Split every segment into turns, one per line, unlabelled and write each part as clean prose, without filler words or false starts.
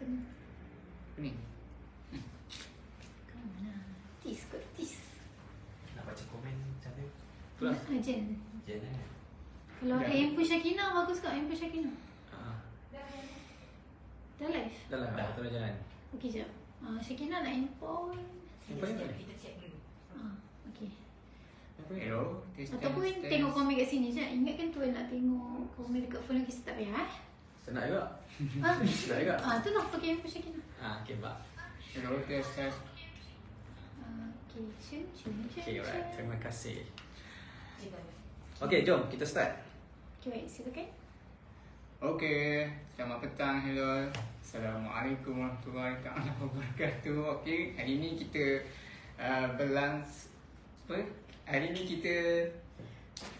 ni?
Apa ni?
Kat mana? Tis kot, tis.
Nak baca komen macam tu?
Nak Jen.
Jen kan?
Kalau ada handphone Syakina, bagus kat handphone Syakina. Dah live?
Dah lah, dah terus jalan.
Okey, jap. Syakina nak handphone.
Handphone ni
Kita check dulu.
Okey.
Hello.
Ataupun tengok komen kat sini je. Ingatkan tu nak tengok komen dekat phone lagi tak payah.
Senang juga.
Ha?
Senang juga.
Tu nak pakai handphone Syakina.
Okay, Pak.
Hello, test.
Okey, cun.
Okay, alright. Terima kasih.
Cikgu.
Okay, jom kita start.
Okay, baik. Silakan.
Okey, selamat petang. Hello. Assalamualaikum warahmatullahi wabarakatuh. Okey, hari ni kita Hari ni kita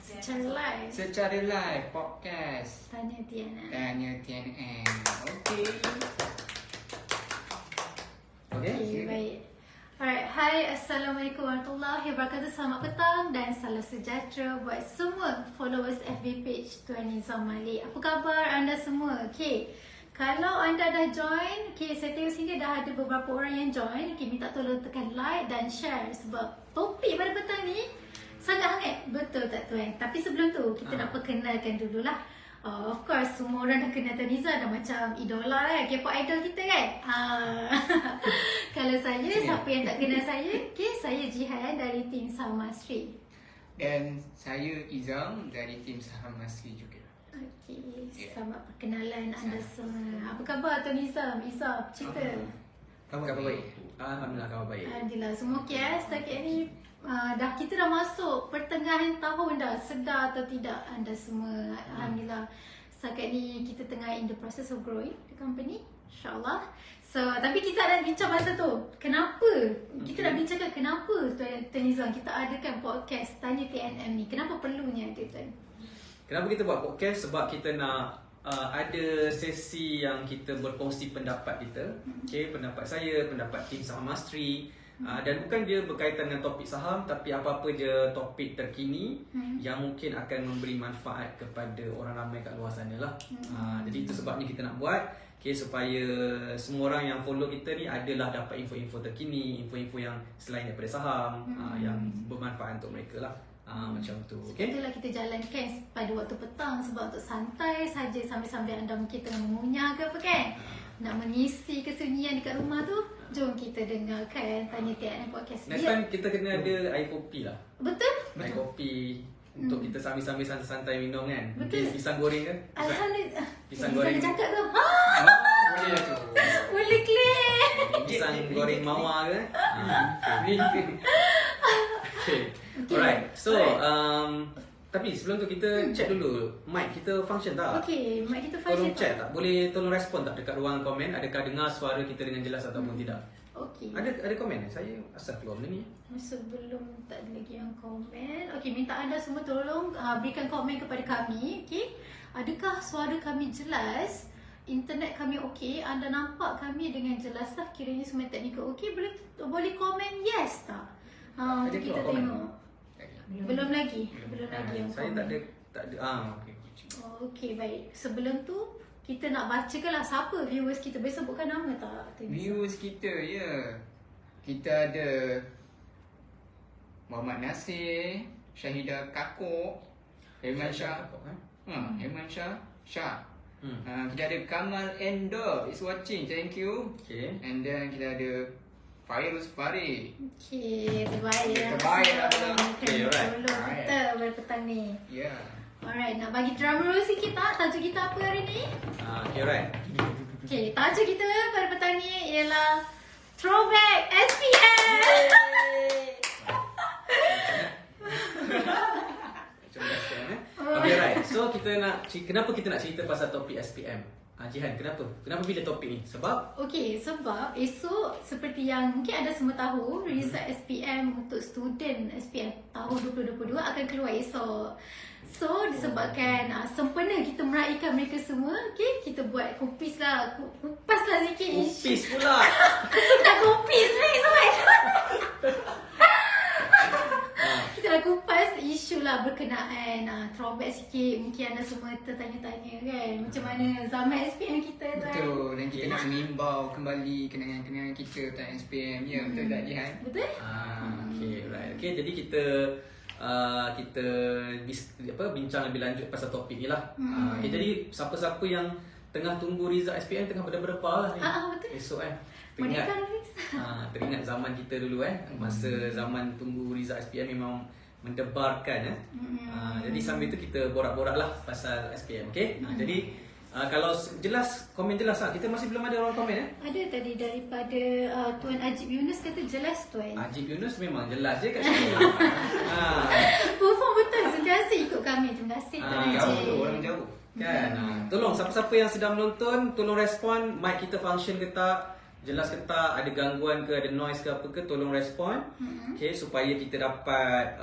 Secara live.
live podcast
Tanya Tiana.
Tanya TNM. Okey.
Okay, baik. Alright, hai, Assalamualaikum warahmatullahi wabarakatuh. Selamat petang dan salam sejahtera buat semua followers FB page Tuan Nizam Malik. Apa khabar anda semua? Okay, kalau anda dah join, okay, saya tengok sini dah ada beberapa orang yang join. Okay, minta tolong tekan like dan share sebab topik pada petang ni sangat hangat. Betul tak Tuan? Tapi sebelum tu, kita nak perkenalkan dululah. Of course, semua orang dah kenal Tuan Niza dah macam idola kan, K-pop idol kita kan. Kalau saya, siapa yang tak kenal saya, okay, saya Jihan dari tim Samasri.
Dan saya Izam dari tim Saham Masri juga.
Okay, selamat perkenalan anda semua. Apa khabar Tuan Nizam? Izam, cerita.
Khabar baik. Alhamdulillah, khabar baik.
Alhamdulillah, semua okay setakat ni. Kita dah masuk pertengahan tahun dah. Sedar atau tidak anda semua? Alhamdulillah, setakat ni kita tengah in the process of growing the company, insyaAllah. So, tapi kita nak bincang masa tu, kenapa? Kita nak bincangkan kenapa Tuan Nizam kita adakan podcast Tanya TNM ni. Kenapa perlunya ada Tuan?
Kenapa kita buat podcast? Sebab kita nak ada sesi yang kita berkongsi pendapat kita. Okay, pendapat saya, pendapat tim Saham Masri. Dan bukan dia berkaitan dengan topik saham, tapi apa-apa je topik terkini yang mungkin akan memberi manfaat kepada orang ramai kat luar sana lah. Jadi itu sebabnya kita nak buat, okay, supaya semua orang yang follow kita ni adalah dapat info-info terkini, info-info yang selain daripada saham, yang bermanfaat untuk mereka lah. Macam tu. Okay?
Itulah kita jalankan pada waktu petang sebab untuk santai saja sambil-sambil anda mungkin tengah mengunyah ke apa kan. Nak mengisi kesunyian dekat rumah tu, jom kita dengarkan Tanya TNM podcast.
Next time kita kena ada air kopi lah.
Betul?
Air kopi untuk kita sambil-sambil santai-santai minum kan.
Betul.
Mungkin pisang goreng kan.
Alhamdulillah.
Pisang goreng.
cakap tu.
Boleh lah tu.
Boleh clear.
Pisang goreng mawar ke. Okay. Alright. So, tapi sebelum tu kita check dulu mic kita function tak?
Okay, mic kita
Tolong
function
check tak? Boleh tolong respon tak dekat ruangan komen? Adakah dengar suara kita dengan jelas ataupun tidak?
Okay.
Ada komen? Saya asal keluar benda ni.
Sebelum tak ada lagi yang komen. Okay, minta anda semua tolong berikan komen kepada kami. Okay, adakah suara kami jelas? Internet kami okey? Anda nampak kami dengan jelas lah? Kiranya semua teknikal okey? Boleh komen yes tak? Untuk kita tengok. Belum lagi yang
Saya
komen.
tak ada. Okay.
Okey, baik. Sebelum tu kita nak bacakanlah siapa viewers kita. Boleh sebutkan nama tak?
Viewers kita, ya. Kita ada Muhammad Nasir, Syahidah Kakuk, Herman Shah. Herman Shah. Kita ada Kamal Endo is watching, thank you.
Okay.
And then kita ada Fairuz Farid.
Okay, terbaik.
Terbaik lah.
Okay, alright.
Tolong kita pada petang ni.
Ya.
Alright, nak bagi drum roll sikit tak? Tajuk kita apa hari ni?
Okay, alright.
Okay, tajuk kita pada petang ni ialah Throwback SPM.
Okay, right. So kenapa kita nak cerita pasal topik SPM? Jihan, kenapa? Kenapa pilih topik ni? Sebab?
Okay, sebab esok seperti yang mungkin anda semua tahu, result SPM untuk student SPM tahun 2022 akan keluar esok. So, disebabkan sempena kita meraihkan mereka semua, okay, kita buat kupas lah sikit.
Kupis pula.
Tak kupis ni semua. Kita nak kupas isu lah berkenaan throwback sikit. Mungkin anda semua tertanya-tanya kan macam mana zaman SPM kita tu kan.
Betul. Dan kita kena mengimbau kembali kenangan-kenangan kita time SPM. Ya, betul tak Jihan?
Betul?
Okay, right. Okay, jadi kita bincang lebih lanjut pasal topik ni lah. Okay, jadi siapa-siapa yang tengah tunggu result SPM tengah berdebar lah ni.
Betul.
Esok
Merdeka
teringat
Hafiz.
teringat zaman kita dulu masa zaman tunggu result SPM memang mendebarkan jadi sambil tu kita borak-borak lah pasal SPM. Okay, jadi kalau jelas, komen jelas lah. Kita masih belum ada orang komen
Ada tadi daripada Tuan Ajib Yunus kata jelas Tuan.
Ajib Yunus memang jelas je kat sini.
Perform betul, sentiasa ikut kami. Terima kasih Tuan Ajib.
Orang jauh.
Kan? Tolong siapa-siapa yang sedang menonton, tolong respon mic kita function ke tak, jelas ke tak, ada gangguan ke, ada noise ke apa ke, tolong respon. Okay, supaya kita dapat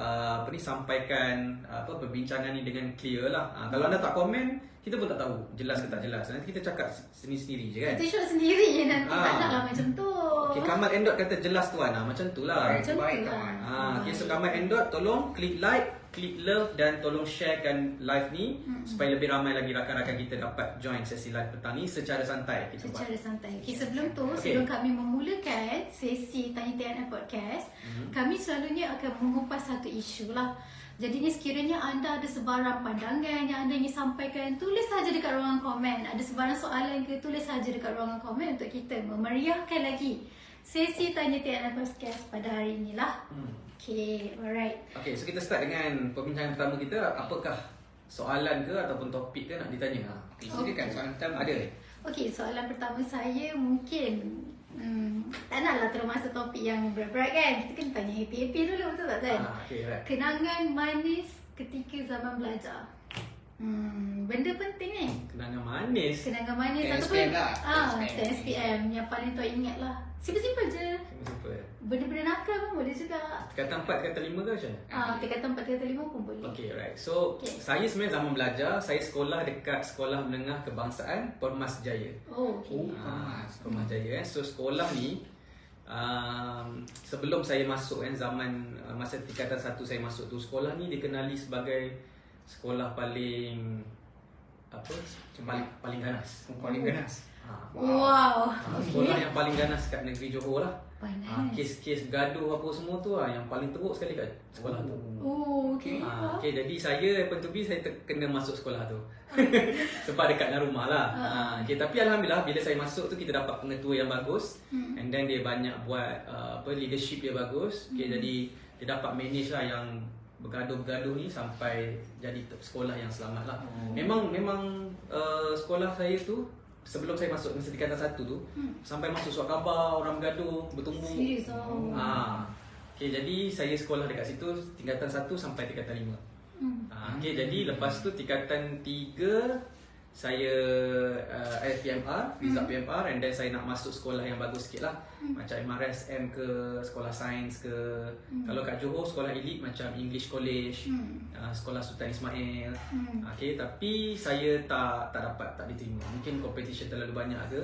sampaikan perbincangan ni dengan clear lah. Kalau anda tak komen, kita pun tak tahu jelas ke tak jelas. Nanti kita cakap sendiri-sendiri je kan.
Kita shoot sendiri je nanti. Tak nak lah macam tu.
Okay, Kamal Endot kata jelas tuan. Macam tu lah.
Macam tu
Baik,
lah.
Okay, so Kamal Endot tolong klik like, klik love dan tolong sharekan live ni supaya lebih ramai lagi rakan-rakan kita dapat join sesi live petang ni secara santai kita buat.
Secara santai. Okay, sebelum tu, sebelum kami memulakan sesi Tanya TNM Podcast, kami selalunya akan mengupas satu isu lah. Jadi ni sekiranya anda ada sebarang pandangan yang anda ingin sampaikan, tulis saja dekat ruangan komen. Ada sebarang soalan ke, tulis saja dekat ruangan komen untuk kita memeriahkan lagi sesi Tanya TNM Podcast pada hari ini lah. Okay, alright.
Okay, so kita start dengan perbincangan pertama kita. Apakah soalan ke ataupun topik ke nak ditanya?
Okay, silakan soalan pertama.
Ada?
Okay, soalan pertama saya mungkin tak naklah terus masuk topik yang berat-berat kan. Kita kena tanya happy-happy dulu, betul tak Tan?
Okay, right.
Kenangan manis ketika zaman belajar. Benda penting ni.
Kenangan manis.
Kenangan manis
SPM lah.
SPM yang paling tuan ingat lah. Simple-simple je.
Simple.
Benda-benda nakal pun boleh juga.
Tingkatan 4, tingkatan 5 ke macam mana?
Tingkatan 4, tingkatan 5 pun boleh.
Okay, right. So, saya sebenarnya zaman belajar, saya sekolah dekat Sekolah Menengah Kebangsaan Permas Jaya.
Oh, okay.
Permas Jaya. So, sekolah ni sebelum saya masuk zaman masa tingkatan 1 saya masuk tu, sekolah ni dikenali sebagai sekolah paling paling ganas.
Paling ganas.
Wow.
Sekolah yang paling ganas kat negeri Johor lah.
Panas.
Kes-kes gaduh apa semua tu yang paling teruk sekali kat sekolah tu.
Oh, okay.
Okay, jadi saya happen to be saya kena masuk sekolah tu. Sebab dekat dengan rumah lah. Okay, tapi Alhamdulillah bila saya masuk tu kita dapat pengetua yang bagus. And then dia banyak buat leadership dia bagus. Okay, jadi dia dapat manage lah yang bergaduh-bergaduh ni sampai jadi sekolah yang selamat lah. Memang sekolah saya tu sebelum saya masuk masa tingkatan 1 tu sampai masuk surat khabar, orang bergaduh, bertumbuk.
Serius
Okay, jadi saya sekolah dekat situ tingkatan 1 sampai tingkatan 5. Okay, jadi lepas tu tingkatan 3 saya PMR, result PMR, and then saya nak masuk sekolah yang bagus sikit lah. Macam MRSM ke, sekolah sains ke. Kalau kat Johor, sekolah elit macam English College, sekolah Sultan Ismail. Okay, tapi saya tak dapat, tak diterima. Mungkin competition terlalu banyak ke.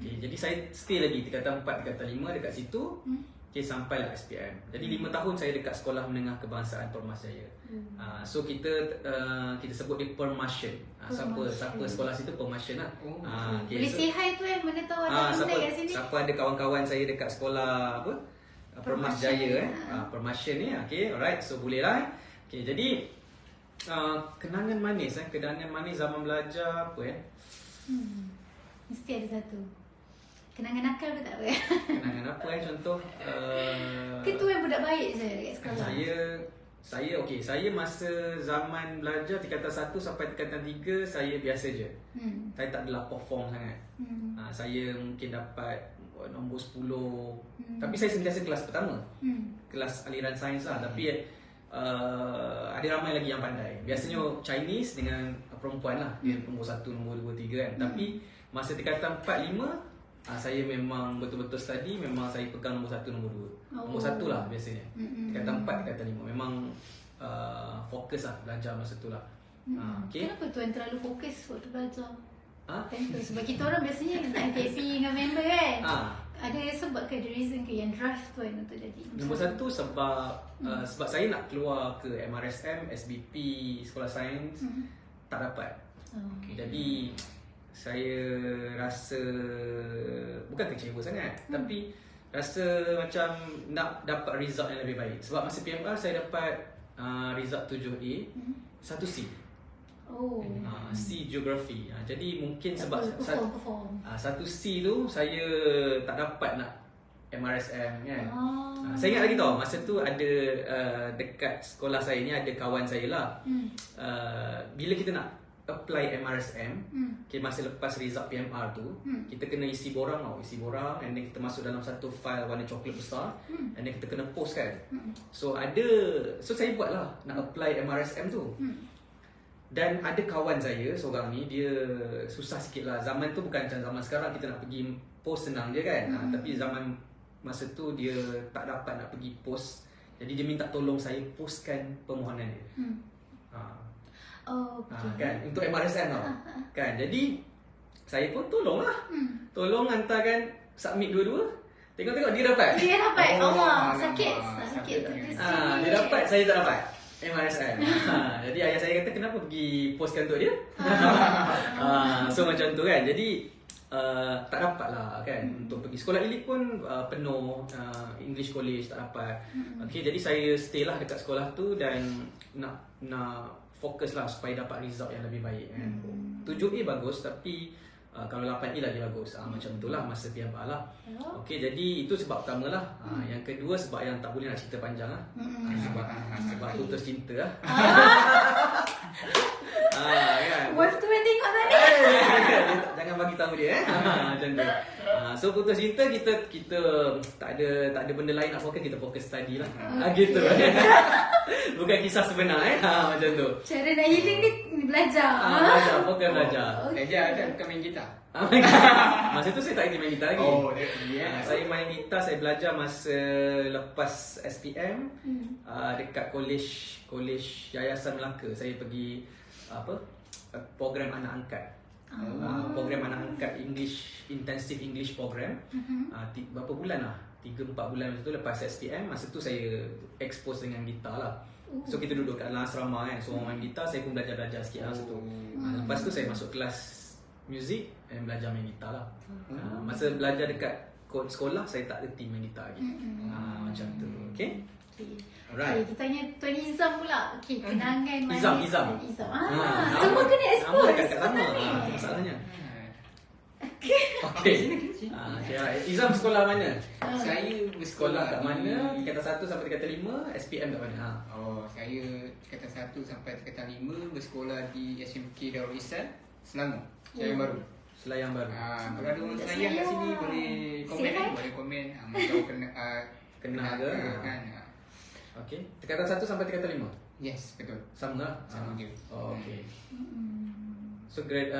Okay, jadi saya stay lagi tingkatan 4, tingkatan 5 dekat situ. Okay, sampailah SPM. Jadi 5 tahun saya dekat Sekolah Menengah Kebangsaan Permas Jaya. So kita sebut dia Permassion. Siapa sekolah situ Permassion lah.
Okay, boleh say hi tu mana tahu ada benda kat sini.
Siapa ada kawan-kawan saya dekat sekolah Permas Jaya Permassion ni. Okay, alright. So boleh lah. Okay, jadi kenangan manis kenangan manis zaman belajar apa
Mesti ada satu. Kenangan nakal ke tak apa?
Kenangan apa contoh?
Ketua yang budak baik saya dekat sekolah.
Saya masa zaman belajar tingkatan 1 sampai tingkatan 3 saya biasa je. Saya tak adalah perform sangat. Saya mungkin dapat nombor 10. Tapi saya sentiasa kelas pertama. Kelas aliran sains lah. Tapi ada ramai lagi yang pandai. Biasanya Chinese dengan perempuan lah. Dia nombor 1, nombor 2, 3 kan. Tapi masa tingkatan 4, 5 saya memang betul-betul study. Memang saya pegang nombor 1, nombor 2. Nombor 1 lah biasanya. Tingkatan 4, tingkatan 5 memang fokus lah belajar masa tu lah. Okay.
Kenapa tuan terlalu fokus waktu belajar? Sebab kita orang biasanya letak KP dengan member kan. Ada sebab ke, ada reason ke yang drive tuan untuk jadi?
Nombor 1 sebab saya nak keluar ke MRSM, SBP, Sekolah Sains. Tak dapat. Jadi saya rasa bukan kecewa sangat, tapi rasa macam nak dapat result yang lebih baik. Sebab masa PMR saya dapat result 7A, 1C.
Oh.
C geography. Jadi mungkin
Tak
sebab
perform.
1C tu saya tak dapat nak MRSM kan.
Oh.
Saya ingat lagi tau, masa tu ada dekat sekolah saya ni ada kawan saya lah. Bila kita nak apply MRSM, okay, masa lepas result PMR tu, kita kena isi borang tau, isi borang, and then kita masuk dalam satu file warna coklat besar, and then kita kena post kan. So saya buat lah nak apply MRSM tu. Dan ada kawan saya seorang ni, dia susah sikit lah. Zaman tu bukan macam zaman sekarang kita nak pergi post senang je kan. Tapi zaman masa tu dia tak dapat nak pergi post. Jadi dia minta tolong saya postkan permohonan dia.
Oh, okay.
Kan, untuk MRSM tau. Kan, jadi saya pun tolong lah. Tolong hantarkan, submit dua-dua. Tengok-tengok dia dapat.
Dia dapat.
Oh,
Allah,
alamak.
sakit.
Dia dapat, saya tak dapat MRSM. Jadi ayah saya kata kenapa pergi postkan untuk dia. So macam tu kan. Jadi tak dapat lah kan. Untuk pergi sekolah elit pun penuh, English college tak dapat. Okay, jadi saya stay lah dekat sekolah tu dan nak fokus lah supaya dapat result yang lebih baik kan. 7A bagus, tapi kalau 8A lagi bagus. Macam tu lah masa PMR lah. Okay, jadi itu sebab pertama lah. Yang kedua sebab yang tak boleh nak cerita panjang lah. Sebab putus cinta lah. Kan?
Boyfriend tengok tadi.
Jangan bagi tahu dia macam tu. So putus cinta, kita tak ada benda lain nak fokus, kita fokus study lah. Gitu. Bukan kisah sebenar macam tu.
Cara nak healing ni belajar.
Fokus belajar.
Belajar kan, bukan main gitar.
Masa tu saya tak kerti main gitar lagi. Saya main gitar, saya belajar masa lepas SPM dekat kolej Yayasan Melaka. Saya pergi program anak angkat. Program anak angkat Intensive English program. Berapa bulan lah, 3-4 bulan masa tu lepas SPM. Masa tu saya expose dengan gitar lah. So kita duduk kat dalam asrama kan, so main gitar, saya pun belajar sikit lah masa tu. Lepas tu saya masuk kelas music dan belajar main gitar lah. Masa belajar dekat sekolah, saya tak reti main gitar lagi. Macam tu. Okay? Alright.
Kita tanya Tuan Izam pula. Okay, kenangan manis.
Izam.
Semua kena expose.
Nama dekat sana. Itu masalahnya. Okay. Izam sekolah mana?
Saya
Sekolah
bersekolah
kat mana? Tingkatan 1 sampai tingkatan 5, SPM kat mana?
Saya tingkatan 1 sampai tingkatan 5 bersekolah di SMK Darul Ihsan, Selangor, Selayang Baru.
Selayang Baru.
Kalau ada orang Selayang kat sini boleh komen, boleh komen. Tahu
Kena ke?
kan.
Okay. Tingkatan 1 sampai tingkatan 5?
Yes, betul.
Sama lah?
Sama je.
Okay. So grade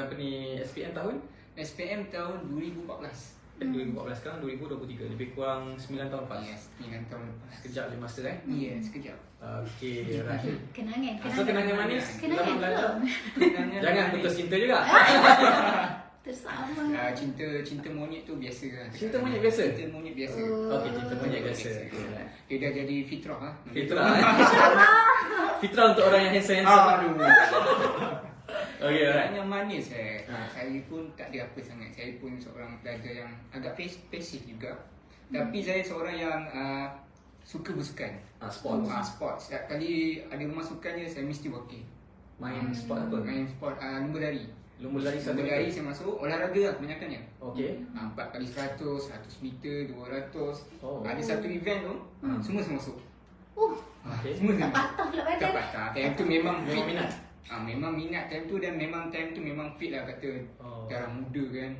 SPM tahun?
SPM tahun 2014.
2014, sekarang 2023. Lebih kurang 9 tahun lepas.
Yes, 9 tahun lepas.
Sekejap je masa
Ya, sekejap.
Okay, right.
Kenangan.
So kenangan manis?
Kenangan
belajar.
belum?
Jangan putus cinta juga.
Tersama.
Cinta monyet tu biasa lah.
Cinta monyet biasa?
Cinta monyet biasa.
Okay, cinta monyet biasa.
Dia dah jadi fitrah lah.
Fitrah. Fitrah untuk orang yang handsome. Okay, alright.
Yang manis saya pun tak ada apa sangat. Saya pun seorang pelajar yang agak pasif juga. Tapi saya seorang yang suka bersukan.
Sports.
Sports. Setiap kali ada pemasukannya saya mesti wakil.
Main sport apa?
Main sport lumba lari.
Lumba lari satu
Lumba lari saya masuk. Olahraga lah kebanyakannya.
Okay.
4 kali 100, 100 meter, 200.
Oh.
Ada satu event tu, semua saya masuk.
Okay.
Semua
Tak patah pula badan.
tak patah. Time tu memang
Memang minat?
Memang minat time tu, dan memang time tu memang fit lah kata. Darah muda kan,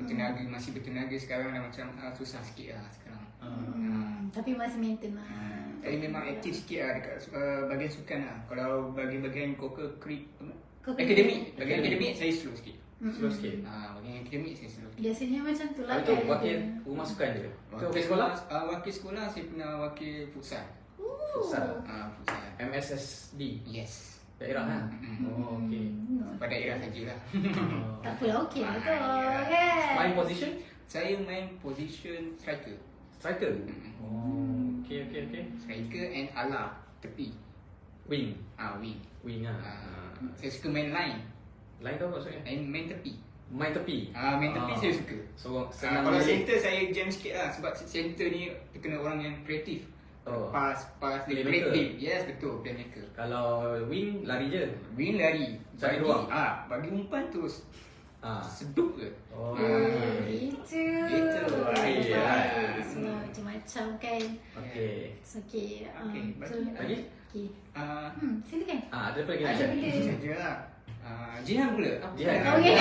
bertenaga, masih bertenaga. Sekarang dah macam susah sikit lah sekarang.
Tapi masih maintain lah.
Saya memang aktif sikit lah dekat bahagian sukan lah. Kalau bahagian akademik, bahagian akademik saya slow sikit.
Slow sikit.
Bahagian akademik saya slow sikit.
Biasanya macam tu lah.
Itu wakil rumah sukan je? Wakil sekolah?
Wakil sekolah saya pernah wakil futsal.
Futsal?
Futsal.
MSSD?
Yes.
Daerah kan? Oh, okay.
Pada daerah sajalah.
Tak apalah, okey lah tu.
Main position?
Saya main position striker.
Striker? Oh, okay.
Striker and ala tepi.
Wing?
Wing.
Wing lah.
Saya suka main line.
Line tu apa maksudnya?
Main tepi.
Main tepi.
Main tepi saya suka.
So senang
Kalau
milih.
center saya jam sikit lah. Sebab center ni kena orang yang kreatif. Pas dia
Playmaker.
kreatif. Yes, betul, playmaker.
Kalau wing lari je.
Win lari.
Cari ruang.
Bagi umpan terus
Ah.
seduk ke.
Oh.
Itu.
Itu.
Iya.
Semua macam-macam kan.
Okey.
Okay.
Okey,
lagi?
Okay. Silakan.
Ada apa lagi nak
Ada
share?
benda.
Saja lah. Jihan pula. Apa
Jihan.
Okey.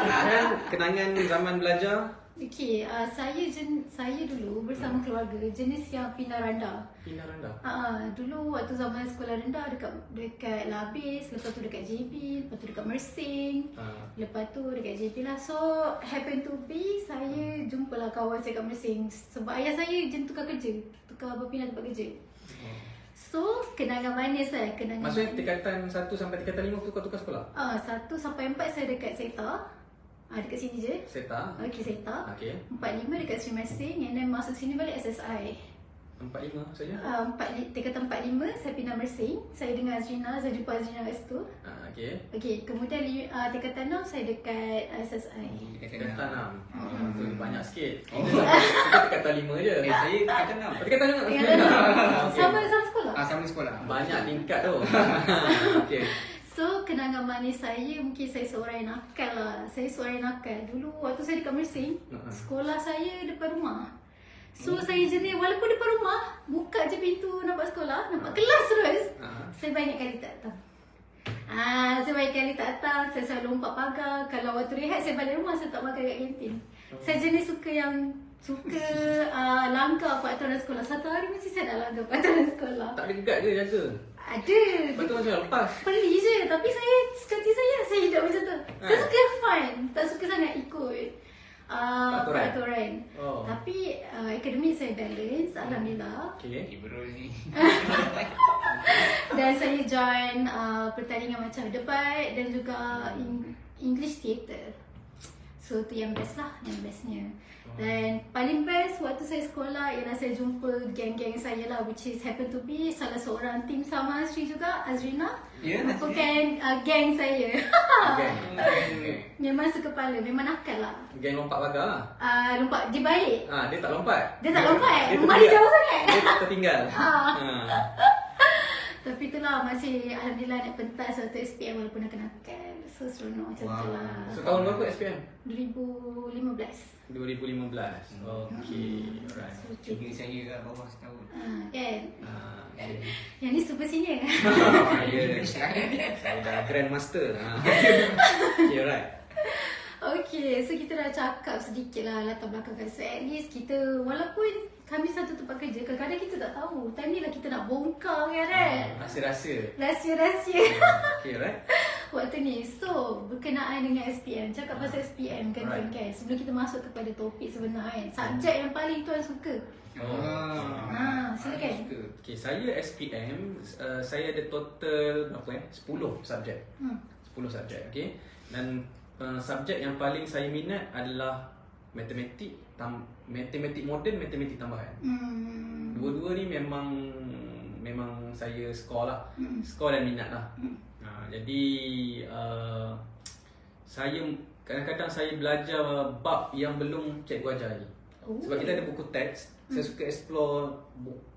Dan kenangan zaman belajar.
Okay, saya dulu bersama keluarga jenis yang pindah randa.
Pindah rendah.
Dulu waktu zaman sekolah rendah dekat Labis, lepas tu dekat JB, lepas tu dekat Mersing, lepas tu dekat JB lah. So happen to be saya jumpalah kawan saya kat Mersing sebab ayah saya tukar kerja, tukar berpindah tempat kerja. So kenangan manis lah, kenangan.
Maksudnya tingkatan 1 sampai tingkatan 5 tukar-tukar sekolah?
1 sampai 4 saya dekat Seta. Dekat sini je.
Seta.
Okey, Seta.
Okey.
4-5 dekat Sri Mersing, and then masuk sini balik SSI.
4-5 saja.
Tingkatan 4-5 saya pindah Mersing. Saya dengan Azrina, saya jumpa Azrina kat situ.
Okey.
Okey, kemudian tingkatan 6 saya dekat SSI.
Tingkatan 6. Tu banyak sikit.
Oh.
Kita tingkatan 5 je.
Saya tingkatan 6.
Tingkatan 6.
Tingkatan 6. Sama sekolah.
Sama sekolah.
Banyak tingkat tu. Okey.
So, kenangan manis saya, mungkin saya seorang yang nakal lah. Saya seorang yang nakal. Dulu waktu saya dekat Mersing, sekolah saya depan rumah. So, saya jenis walaupun depan rumah, buka je pintu nampak sekolah, nampak kelas terus. Saya banyak kali tak datang. Saya banyak kali tak datang, saya selalu lompat pagar. Kalau waktu rehat, saya balik rumah, saya tak makan kat kantin. Saya jenis suka langgar peraturan sekolah. Satu hari mesti saya dah langgar peraturan sekolah.
Tak ada gegat ke jaga?
Ada.
Lepas tu macam lepas.
Beli je. Tapi saya sejati saya hidup macam tu. Saya suka fun. Tak suka sangat ikut peraturan.
Oh.
Tapi akademik saya balance, alhamdulillah.
Okey.
Bro ni.
Dan saya join pertandingan macam debat dan juga English theatre. So tu yang best lah, yang bestnya. Dan paling best waktu saya sekolah ialah saya jumpa geng-geng saya lah, which is happen to be salah seorang tim sama Azri juga, Azrina.
Ya,
Bukan geng saya.
Geng.
Memang sekepala, memang nakal lah.
Geng lompat pagar lah.
Lompat, dia baik.
Dia tak lompat.
Dia tak lompat.
Dia
Rumah dia
tertinggal.
jauh sangat.
Dia tertinggal.
Tapi itulah masih alhamdulillah nak pentas waktu SPM walaupun nakal-nakal. So seronok macam tu lah.
So tahun berapa SPM?
2015.
2015. Okey. Alright.
Cuma saya kat bawah setahun.
Kan?
Okay.
Yang ni super senior.
Saya dah grandmaster. Okay, alright.
Okay, so kita dah cakap sedikit lah latar belakang kan. So at least kita, walaupun kami satu tempat kerja, kadang-kadang kita tak tahu. Time ni lah kita nak bongkar kan.
Rahsia-rahsia.
Rahsia-rahsia.
Okay, alright.
Waktu ni. So, berkenaan dengan SPM. Cakap pasal SPM kan,
Alright.
kan. Sebelum kita masuk kepada topik sebenar kan. Subjek yang paling tuan suka. Silakan.
Okay, saya SPM, saya ada total berapa 10 subjek. 10 subjek, okay. Dan subjek yang paling saya minat adalah matematik, matematik moden, matematik tambahan. Dua-dua ni memang saya score lah. Score dan minat lah. Jadi saya kadang-kadang saya belajar bab yang belum cikgu ajar lagi. Sebab kita ada buku teks, saya suka explore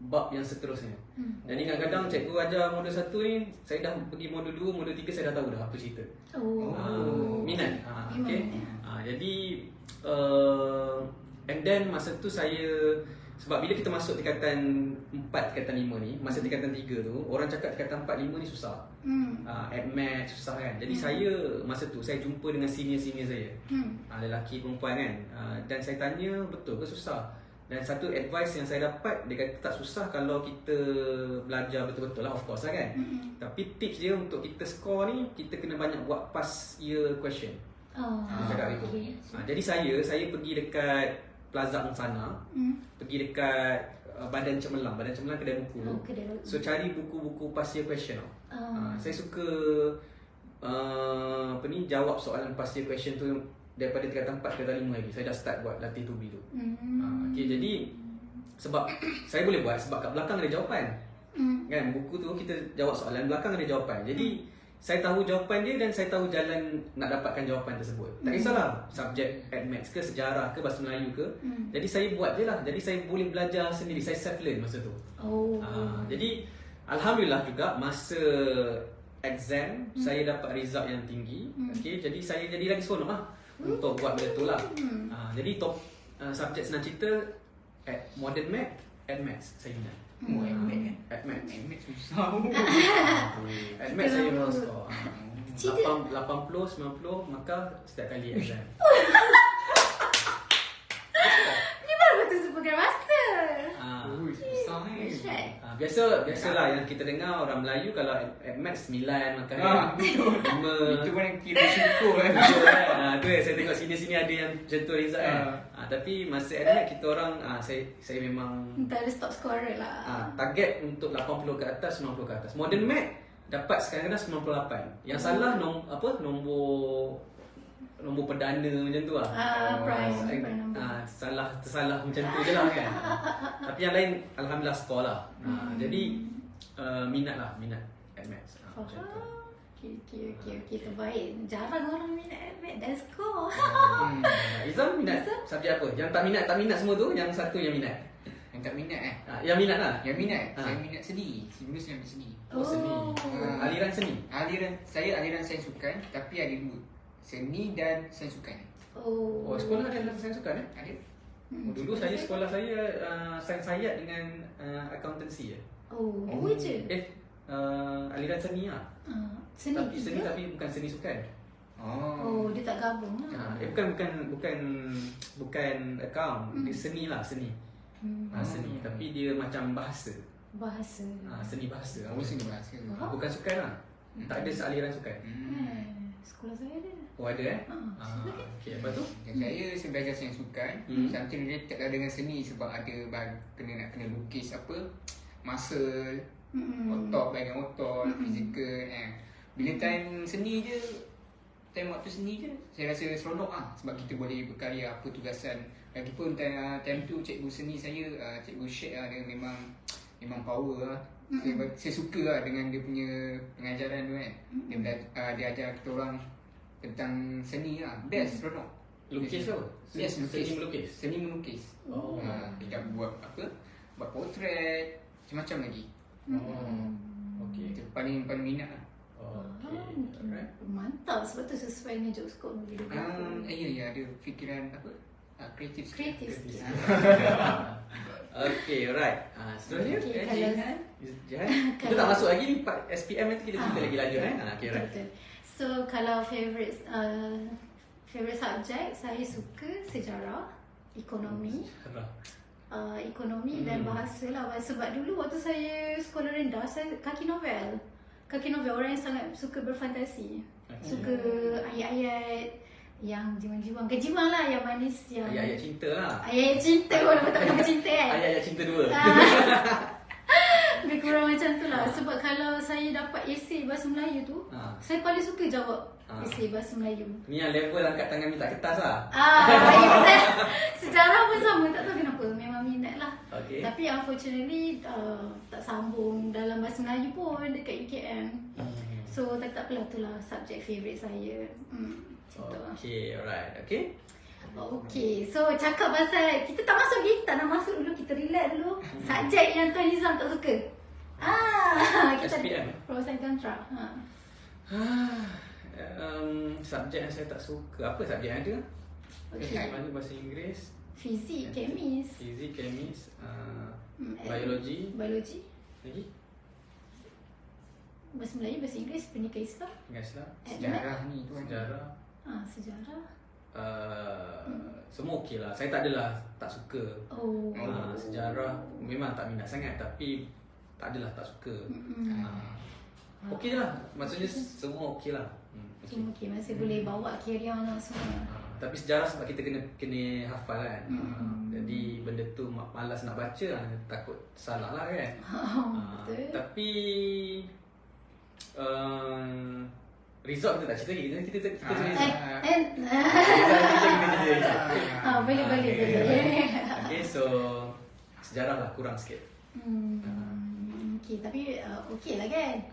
bab yang seterusnya. Jadi kadang-kadang cikgu ajar modul 1 ni, saya dah pergi modul 2, modul 3 saya dah tahu dah apa cerita. Minat. Okay. Jadi and then masa tu saya, sebab bila kita masuk tingkatan 4, tingkatan 5 ni, masa tingkatan 3 tu, orang cakap tingkatan 4, 5 ni susah. At math susah kan. Jadi saya masa tu saya jumpa dengan senior-senior saya. Lelaki perempuan kan. Dan saya tanya, betul ke susah? Dan satu advice yang saya dapat, dia kata tak susah kalau kita belajar betul-betul lah, of course lah kan. Tapi tips dia untuk kita score ni, kita kena banyak buat past year question. Dia cakap itu. Jadi saya pergi dekat Plaza Angsana, pergi dekat Badan Cemerlang. Badan Cemerlang kedai buku. So cari buku-buku past year question tau. Saya suka jawab soalan past year question tu daripada tingkatan 4 tingkatan 5 lagi. Saya dah start buat latih tubi tu. Okay, jadi sebab saya boleh buat sebab kat belakang ada jawapan. Kan buku tu kita jawab soalan, belakang ada jawapan. Jadi saya tahu jawapan dia dan saya tahu jalan nak dapatkan jawapan tersebut. Tak kisahlah subjek Maths ke, sejarah ke, bahasa Melayu ke. Jadi saya buat je lah. Jadi saya boleh belajar sendiri. Saya self-learn masa tu. Jadi alhamdulillah juga masa exam saya dapat result yang tinggi. Okay, jadi saya jadi lagi seronok lah untuk buat benda tu lah. Jadi subjek senang cerita modern math and maths saya minat.
Admit susah.
Admit saya memang skor 80, 90, maka setiap kali exam.
Ni baru betul sebagai master.
Susah
Biasalah yang kita dengar orang Melayu kalau maths 9 maka 5.
Itu pun yang kira syukur kan.
Tu saya tengok sini-sini ada yang macam tu result kan. Tapi masa admit kita orang saya memang
Tak ada stop scorer lah.
target untuk 80 ke atas, 90 ke atas. Modern math dapat kadang-kadang 98. Yang salah nombor perdana macam tu lah.
Prime.
Tersalah macam tu je lah kan. Tapi yang lain alhamdulillah skor lah. Jadi minat admit. Macam tu.
Okay, terbaik. Jarang orang minat admit dan skor.
Izam minat subjek apa? Yang tak minat semua tu, yang satu yang minat.
Yang tak minat
Yang minat lah.
Yang minat saya minat seni. Dulu saya ambil seni.
Seni. Aliran seni.
Aliran sains sukan, tapi ada dua. Seni dan sains sukan.
Sekolah ada sains sukan
Ada.
Dulu saya sekolah saya sains hayat dengan accountancy je.
Je.
Aliran seni lah.
Seni
Tapi
juga?
seni tapi bukan seni sukan.
Dia tak gabung lah.
Bukan account. Dia seni lah, seni. Seni tapi dia macam bahasa. Seni bahasa.
Seni bahasa.
Bukan sukan lah. Tak ada sealiran sukan.
Sekolah saya ada.
Ada okey, apa tu?
Saya belajar sains sukan. Something related lah dengan seni sebab ada nak kena lukis apa, muscle, bahagian otot, fizikal. Bila time seni je, time waktu seni je, saya rasa seronok lah sebab kita boleh berkarya apa tugasan. Lagipun time tu cikgu seni saya, cikgu Syed lah, dia memang power lah. Saya suka lah dengan dia punya pengajaran tu kan. Dia ajar kita orang tentang seni lah. Best, seronok.
Lukis apa?
Yes,
Seni melukis.
Kita buat apa? Buat potret, macam-macam lagi.
Okey.
Itu paling minat lah.
Alright.
Mantap, sebab tu sesuai dengan job scope videographer.
Ya, ada fikiran apa? Kreatif.
Okay, alright. Seterusnya,
Okay,
Jihan. Kita tak masuk lagi ni part SPM nanti kita cerita lagi lanjut Okay, alright.
Betul. So kalau favorite subjek, saya suka sejarah, ekonomi. Ekonomi dan bahasa lah. Sebab dulu waktu saya sekolah rendah, saya kaki novel. Orang yang sangat suka berfantasi. Suka ayat-ayat yang jiwang-jiwang, kejiwang lah, yang manis, yang
Ayat-ayat cinta lah.
Ayat-ayat cinta, walaupun tak pernah bercinta kan.
Ayat-ayat cinta dua.
Lebih kurang macam tu lah. Sebab kalau saya dapat esei bahasa Melayu tu, saya paling suka jawab esei bahasa Melayu.
Ni yang level angkat tangan minta kertas lah.
Sejarah pun sama, tak tahu kenapa. Memang minat lah.
Okay.
Tapi unfortunately tak sambung dalam bahasa Melayu pun dekat UKM. So tak apalah, tu lah subjek favourite saya.
Okay, alright. Okay.
Okay, so cakap pasal, kita tak masuk lagi, tak nak masuk dulu, kita relax dulu. Subjek yang Tuan Nizam tak suka. Kita
SPM.
Pro and contra.
Subjek yang saya tak suka. Apa subjek yang ada?
Okay.
Bahasa Inggeris,
Fizik, kemis,
biologi. Lagi?
Bahasa Melayu, bahasa Inggeris, pendidikan Islam.
Islam.
Sejarah ni tu.
Sejarah.
Sejarah.
Semua okey lah. Saya tak adalah tak suka. Sejarah memang tak minat sangat, tapi tak adalah tak suka. Okey lah. Maksudnya semua okey lah.
Semua okey, masih boleh bawa carry on lah semua.
Tapi sejarah sebab kita kena hafal kan. Jadi benda tu malas nak baca, takut salah lah kan.
Betul.
Tapi result kita tak cerita lagi. Kita cerita
boleh.
Okay, so sejarah lah kurang sikit.
Okay, tapi okey lah kan?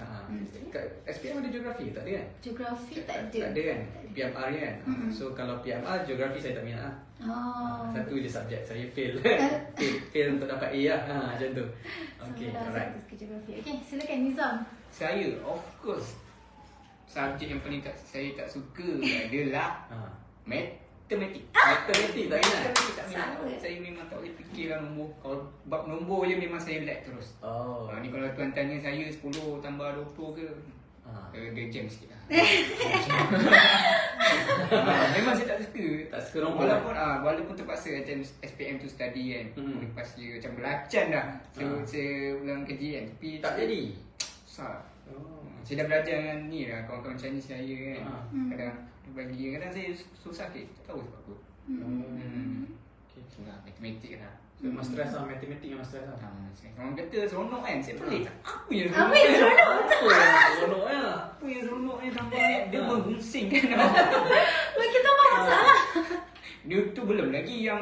Kat SPM ada geografi ke? Tak ada kan?
Geografi tak ada.
Tak ada kan? PMR je kan? So kalau PMR, geografi saya tak minat lah. Satu je subjek saya fail. fail untuk dapat A lah. Macam tu. Okay, alright.
Geografi. Okay, silakan Nizam.
Saya, of course, subjek yang paling saya tak suka adalah matematik.
Matematik tak minat?
Matematik tak minat. Saya memang tak boleh fikirlah nombor. Kalau bab nombor je memang saya lag terus. Ni kalau tuan tanya saya 10 tambah 20 ke, dia jam sikit lah. Memang saya tak suka.
Tak suka nombor.
Walaupun terpaksa macam SPM tu study kan, lepas dia macam belacan dah. Saya ulang kerja kan, tapi
Tak jadi?
susah. Saya dah belajar dengan ni lah, kawan-kawan Chinese saya kan. Kadang bagi kadang saya susah tak tahu sebab apa.
Okay.
Itulah matematik lah.
So, memang stress lah, matematik memang stress lah.
Orang kata seronok kan, saya pelik. Apa yang
Apa yang seronok?
Seronok lah.
Apa yang seronok ni tambah dia mengusing kan.
Kita buat masalah.
Dia tu belum lagi yang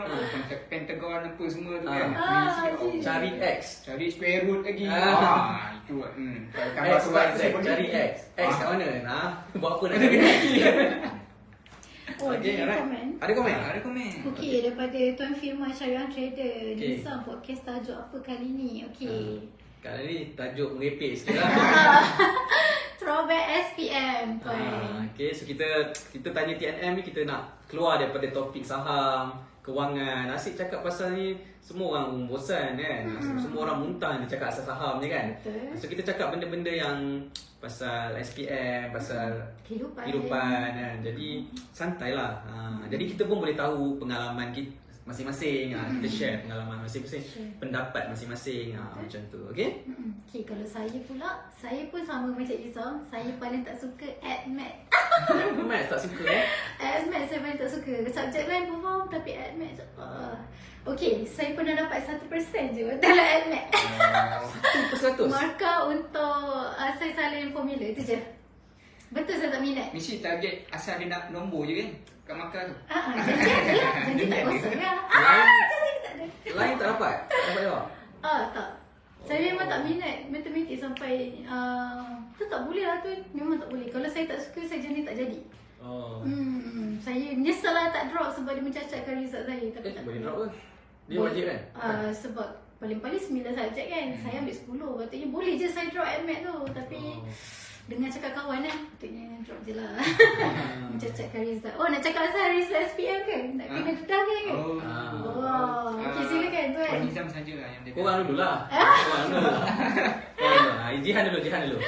pentagon apa semua tu kan.
Cari X.
Cari square root lagi. Itu
X, Y, Z. Cari X. X kat mana? Buat apa nak cari X?
Okay,
alright.
komen.
Ada komen?
Ada komen.
Okey, daripada Tuan Firman Syariah Trader. Nizam, podcast tajuk apa kali ni? Okey.
Kali ni tajuk merepek sikit lah.
Throwback SPM, Tuan.
Okay, so kita tanya TNM ni, kita nak keluar daripada topik saham, kewangan. Asyik cakap pasal ni, semua orang bosan kan. Semua orang muntah dia cakap asal saham ni kan.
Betul.
So kita cakap benda-benda yang pasal SPM, pasal kehidupan kan. Jadi santai lah. Jadi kita pun boleh tahu pengalaman kita masing-masing. Kita share pengalaman masing-masing, pendapat masing-masing. Macam tu. Okay?
Okay, kalau saya pula, saya pun sama macam Nizam. Saya paling tak suka AdMath.
Maths tak suka
AdMath saya paling tak suka. Subjek lain pun faham, tapi AdMath okay, saya pernah dapat 1% je dalam AdMath.
1%?
Markah untuk saya salin formula tu je. Betul saya tak minat.
Mesti target asal dia nak nombor je kan kat markah tu.
Janji ada lah. Janji tak kosong lah. Janji tak ada.
Lain tak dapat? Tak dapat jawab?
Tak. Saya memang tak minat matematik sampai tu tak boleh lah tu. Memang tak boleh. Kalau saya tak suka, saya jadi tak jadi. Saya menyesal lah tak drop sebab dia mencacatkan result saya. Tapi tak
boleh drop ke? Dia wajib kan?
Sebab paling-paling 9 subjek kan. Saya ambil 10. Patutnya boleh je saya drop AdMath tu. Tapi dengan cakap kawan kan, patutnya drop je lah. Mencacatkan result. Nak cakap pasal result SPM ke? Nak kena dedah ke? Okay, silakan tuan.
Puan Nizam sajalah yang dia.
Korang dulu lah. Korang dulu. Jihan dulu.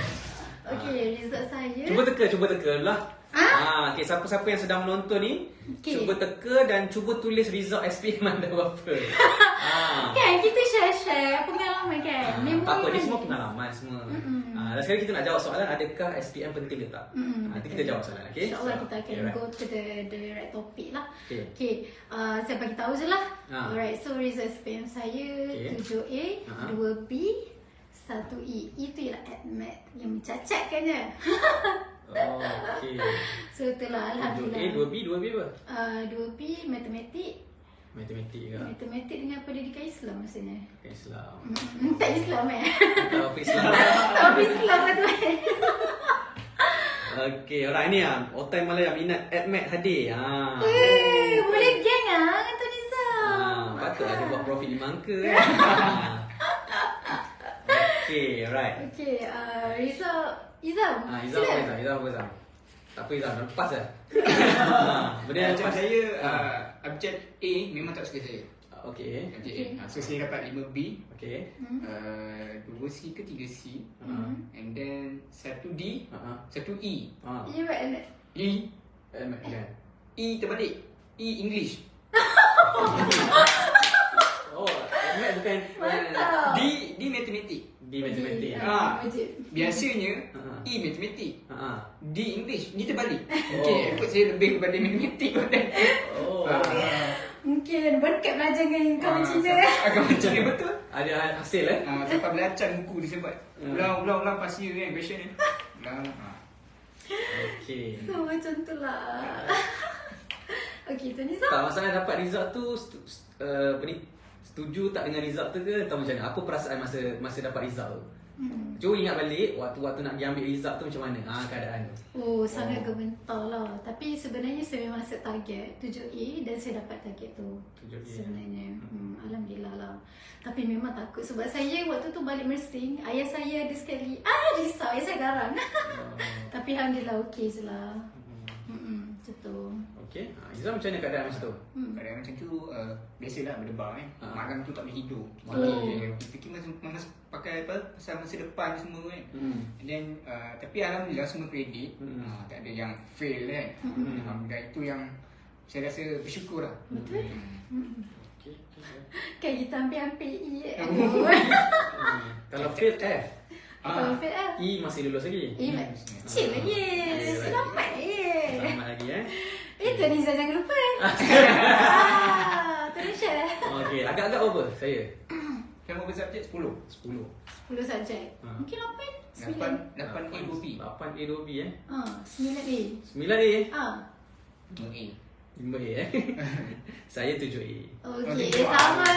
Okay, result saya.
Cuba teka lah. Okay, siapa-siapa yang sedang menonton ni, cuba teka dan cuba tulis result SPM anda berapa.
Kan, kita share pengalaman kan.
Tak apa, ni semua pengalaman semua. Dan sekarang kita nak jawab soalan, adakah SPM penting ke tak? Nanti kita jawab soalan, okay?
InsyaAllah kita akan go to the right topic lah.
Okay.
Saya bagi tahu je lah. Alright, so result SPM saya 7A, 2B, 1E. Itu ialah AdMath yang mencacatkannya.
Okay.
So itulah, Alhamdulillah.
2B apa?
2B matematik.
Matematik ke?
Matematik dengan pendidikan Islam maksudnya.
Islam.
Tak Islam
Tak Islam.
Tak Islam lah tu.
Okay, orang ni Otai Malaya minat AdMath hadir.
Boleh geng dengan tu Nizam.
Patut ada buat profit 5 angka kan. Okay, alright.
Okay, Izam.
Izam. Tak apa Izam, lepas lah. Benda yang
Macam
lepas.
saya objek A memang tak suka saya.
Okay.
Objek A. So saya dapat 5B.
Okay.
2C ke 3C. And then 1D, 1E.
You right?
E
AdMath kan?
E terbalik. E English.
AdMath bukan.
Mantap.
D matematik.
D matematik.
Biasanya E matematik. D English. Ni terbalik. Okay, effort saya lebih kepada matematik.
Mungkin berkat belajar dengan kawan Cina.
Kawan Cina betul.
Ada hasil
Sampai belacan buku dia sebab ulang pas year kan question ni.
Okay.
So macam tu lah. Okay, tu Nizam.
Tak masalah dapat result tu setuju tak dengan result tu ke atau macam mana? Apa perasaan masa dapat result tu? Cuba ingat balik waktu-waktu nak pergi ambil result tu macam mana keadaan tu.
Oh, sangat gementar lah. Tapi sebenarnya saya memang set target 7A dan saya dapat target tu.
7A.
Sebenarnya. Alhamdulillah lah. Tapi memang takut sebab saya waktu tu balik Mersing, ayah saya ada sekali risau, ayah saya garang. Tapi Alhamdulillah okey je lah. Macam tu.
Okey. Izam macam mana keadaan masa tu?
Keadaan macam tu biasalah berdebar kan. Malam tu tak boleh tidur. Kita fikir masa pakai apa pasal masa depan semua kan. And then tapi alhamdulillah semua kredit. Tak ada yang fail kan. Alhamdulillah itu yang saya rasa bersyukur lah.
Betul.
Okey.
Kan kita hampir-hampir E.
Kalau fail
Kalau fail
E masih lulus lagi.
kecil lagi. Selamat
Selamat lagi
Itu Niza jangan lupa. Terus share.
Okey, agak-agak berapa saya?
Saya mau subjek 10.
10.
10 subjek. Mungkin 8, 9.
8A 2B.
8A 2B
9A.
9A.
5A.
5A Saya 7A.
Okey, sama.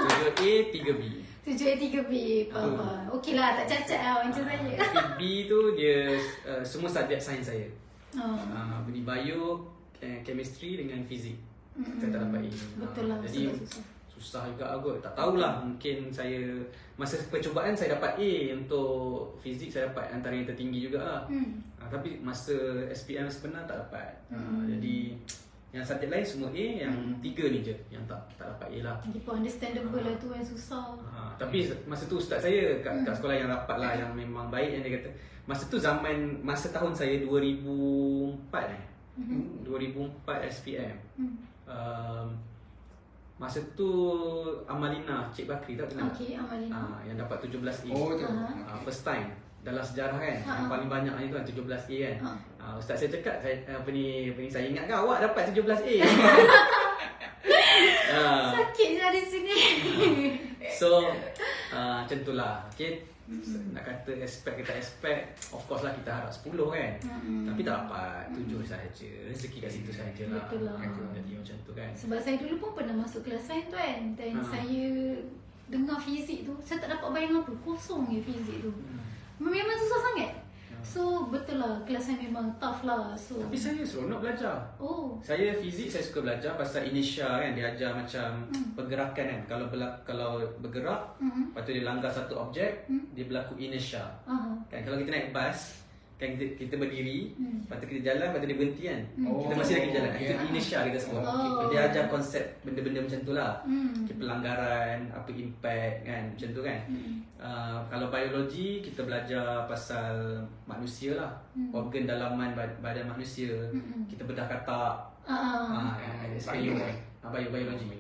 7A 3B.
7A 3B. Faham. Okey lah, tak cacat lah macam saya.
Tapi B tu dia semua subjek sains saya. Beni bio, chemistry dengan fizik. Saya tak dapat A.
Betul lah,
jadi susah juga aku. Tak tahulah, mungkin saya masa percubaan saya dapat A untuk fizik, saya dapat antara yang tertinggi jugalah. Tapi masa SPM sebenar tak dapat. Jadi yang subjek lain semua A, yang 3 ni je yang tak dapat A lah.
Jadi pun understandable lah tu yang susah.
Tapi masa tu ustaz saya kat sekolah yang rapat lah, yang memang baik, yang dia kata masa tu masa tahun saya 2004 2004 SPM. Masa tu Amalina Cik Bakri tak kenal?
Okey, Amalina.
Yang dapat 17A.
Oh tu.
First time dalam sejarah kan. Yang paling banyak ni tu kan 17A kan. Ustaz saya cakap, saya ingat kan awak dapat 17A.
Sakit je di sini.
So macam tu lah. Okay. Nak kata expect, kita expect, of course lah kita harap 10 kan. Tapi tak dapat 7 saja. Rezeki kat situ sajalah.
Betul lah.
Jadi macam tu kan.
Sebab saya dulu pun pernah masuk kelas sains tu kan. Dan saya dengar fizik tu, saya tak dapat bayang apa. Kosong je fizik tu. Memang susah sangat. So betul lah, kelas saya memang tough lah. So
Tapi saya seronok belajar. Saya fizik saya suka belajar pasal inertia kan. Dia ajar macam pergerakan kan. Kalau bergerak, lepas tu dia langgar satu objek, dia berlaku inertia. Kan kalau kita naik bas, kan kita berdiri, lepas tu kita jalan, lepas tu dia berhenti kan. Kita masih lagi jalan. Itu inertia kita sebut. Dia ajar konsep benda-benda macam tu lah. Pelanggaran, apa impact kan, macam tu kan. Kalau biologi, kita belajar pasal manusia lah. Organ dalaman badan manusia. Kita bedah katak. Biologi.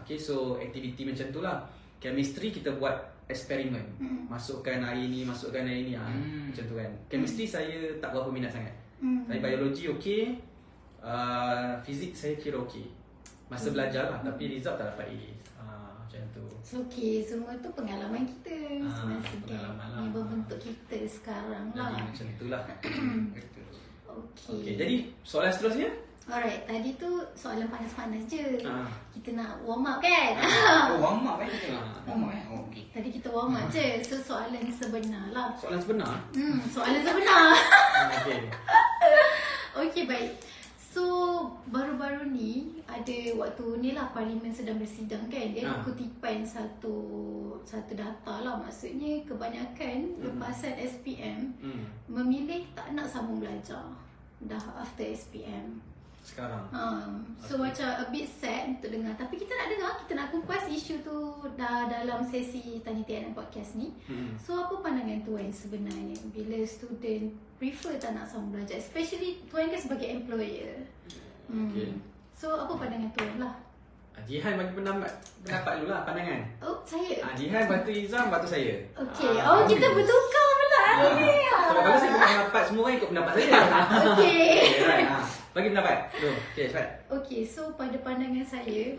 Okay, so aktiviti macam tu lah. Chemistry kita buat eksperimen. Masukkan air ni, masukkan air ni. Macam tu kan. Chemistry saya tak berapa minat sangat. Tapi biologi okey. Fizik saya kira okey. Masa belajar lah. Tapi result tak dapat A. Macam tu.
So okay, semua tu pengalaman kita semasa
pengalaman lah.
yang berbentuk kita sekarang lah.
Jadi macam tu lah.
Okay.
Jadi soalan seterusnya?
Alright, tadi tu soalan panas-panas je. Kita nak warm up kan?
Warm up kan kita? Warm up kan? Okey.
Tadi kita warm up je. So soalan sebenar lah.
Soalan sebenar?
Soalan sebenar.
Okey.
Okey, baik. So baru-baru ni ada waktu ni lah Parlimen sedang bersidang kan. Dia kutipan satu data lah. Maksudnya kebanyakan lepasan SPM memilih tak nak sambung belajar dah after SPM
sekarang.
So macam a bit sad untuk dengar. Tapi kita nak dengar, kita nak kupas isu tu dah dalam sesi Tanya Tiana podcast ni. So apa pandangan Tuan sebenarnya bila student prefer tak nak sambung belajar, especially Tuan kan sebagai employer. So apa pandangan Tuan lah?
Jihan bagi pendapat dulu lah, pandangan.
Oh, saya?
Jihan bantu Izam, bantu saya.
Okey. Kita bertukar pula ni.
Sebab kalau saya bagi pendapat, semua orang ikut pendapat saya.
Okey.
Right. Bagi pendapat. Okey, cepat.
Okey, so pada pandangan saya,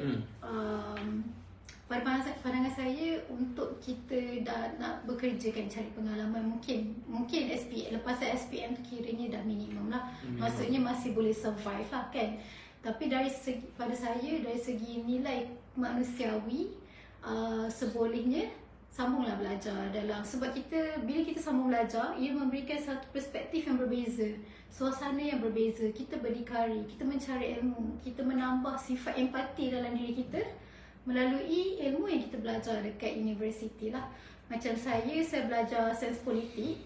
pada pandangan saya, untuk kita dah nak bekerja kan, cari pengalaman, mungkin lepasan SPM tu kiranya dah minimum lah. Maksudnya masih boleh survive lah kan. Tapi pada saya dari segi nilai manusiawi, sebolehnya sambunglah belajar sebab bila kita sambung belajar, ia memberikan satu perspektif yang berbeza, suasana yang berbeza. Kita berdikari, kita mencari ilmu, kita menambah sifat empati dalam diri kita melalui ilmu yang kita belajar dekat universiti lah. Macam saya belajar sains politik.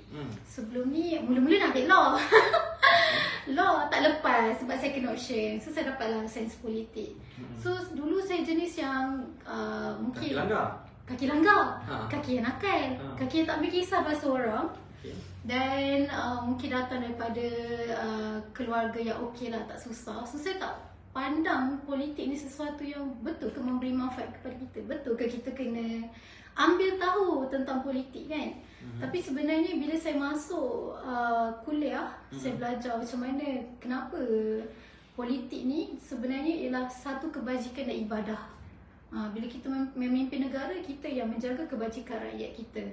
Sebelum ni mula-mula nak ambil law. Law tak lepas sebab saya kena option. So saya dapatlah sains politik. So dulu saya jenis yang mungkin kaki langgar, kaki yang nakal, kaki yang tak ambil kisah bahasa orang. Dan mungkin datang daripada keluarga yang okey lah, tak susah. So saya tak pandang politik ni sesuatu yang betul ke memberi manfaat kepada kita, betul ke kita kena ambil tahu tentang politik kan. Tapi sebenarnya bila saya masuk kuliah, saya belajar macam mana, kenapa politik ni sebenarnya ialah satu kebajikan dan ibadah. Bila kita memimpin negara, kita yang menjaga kebajikan rakyat kita.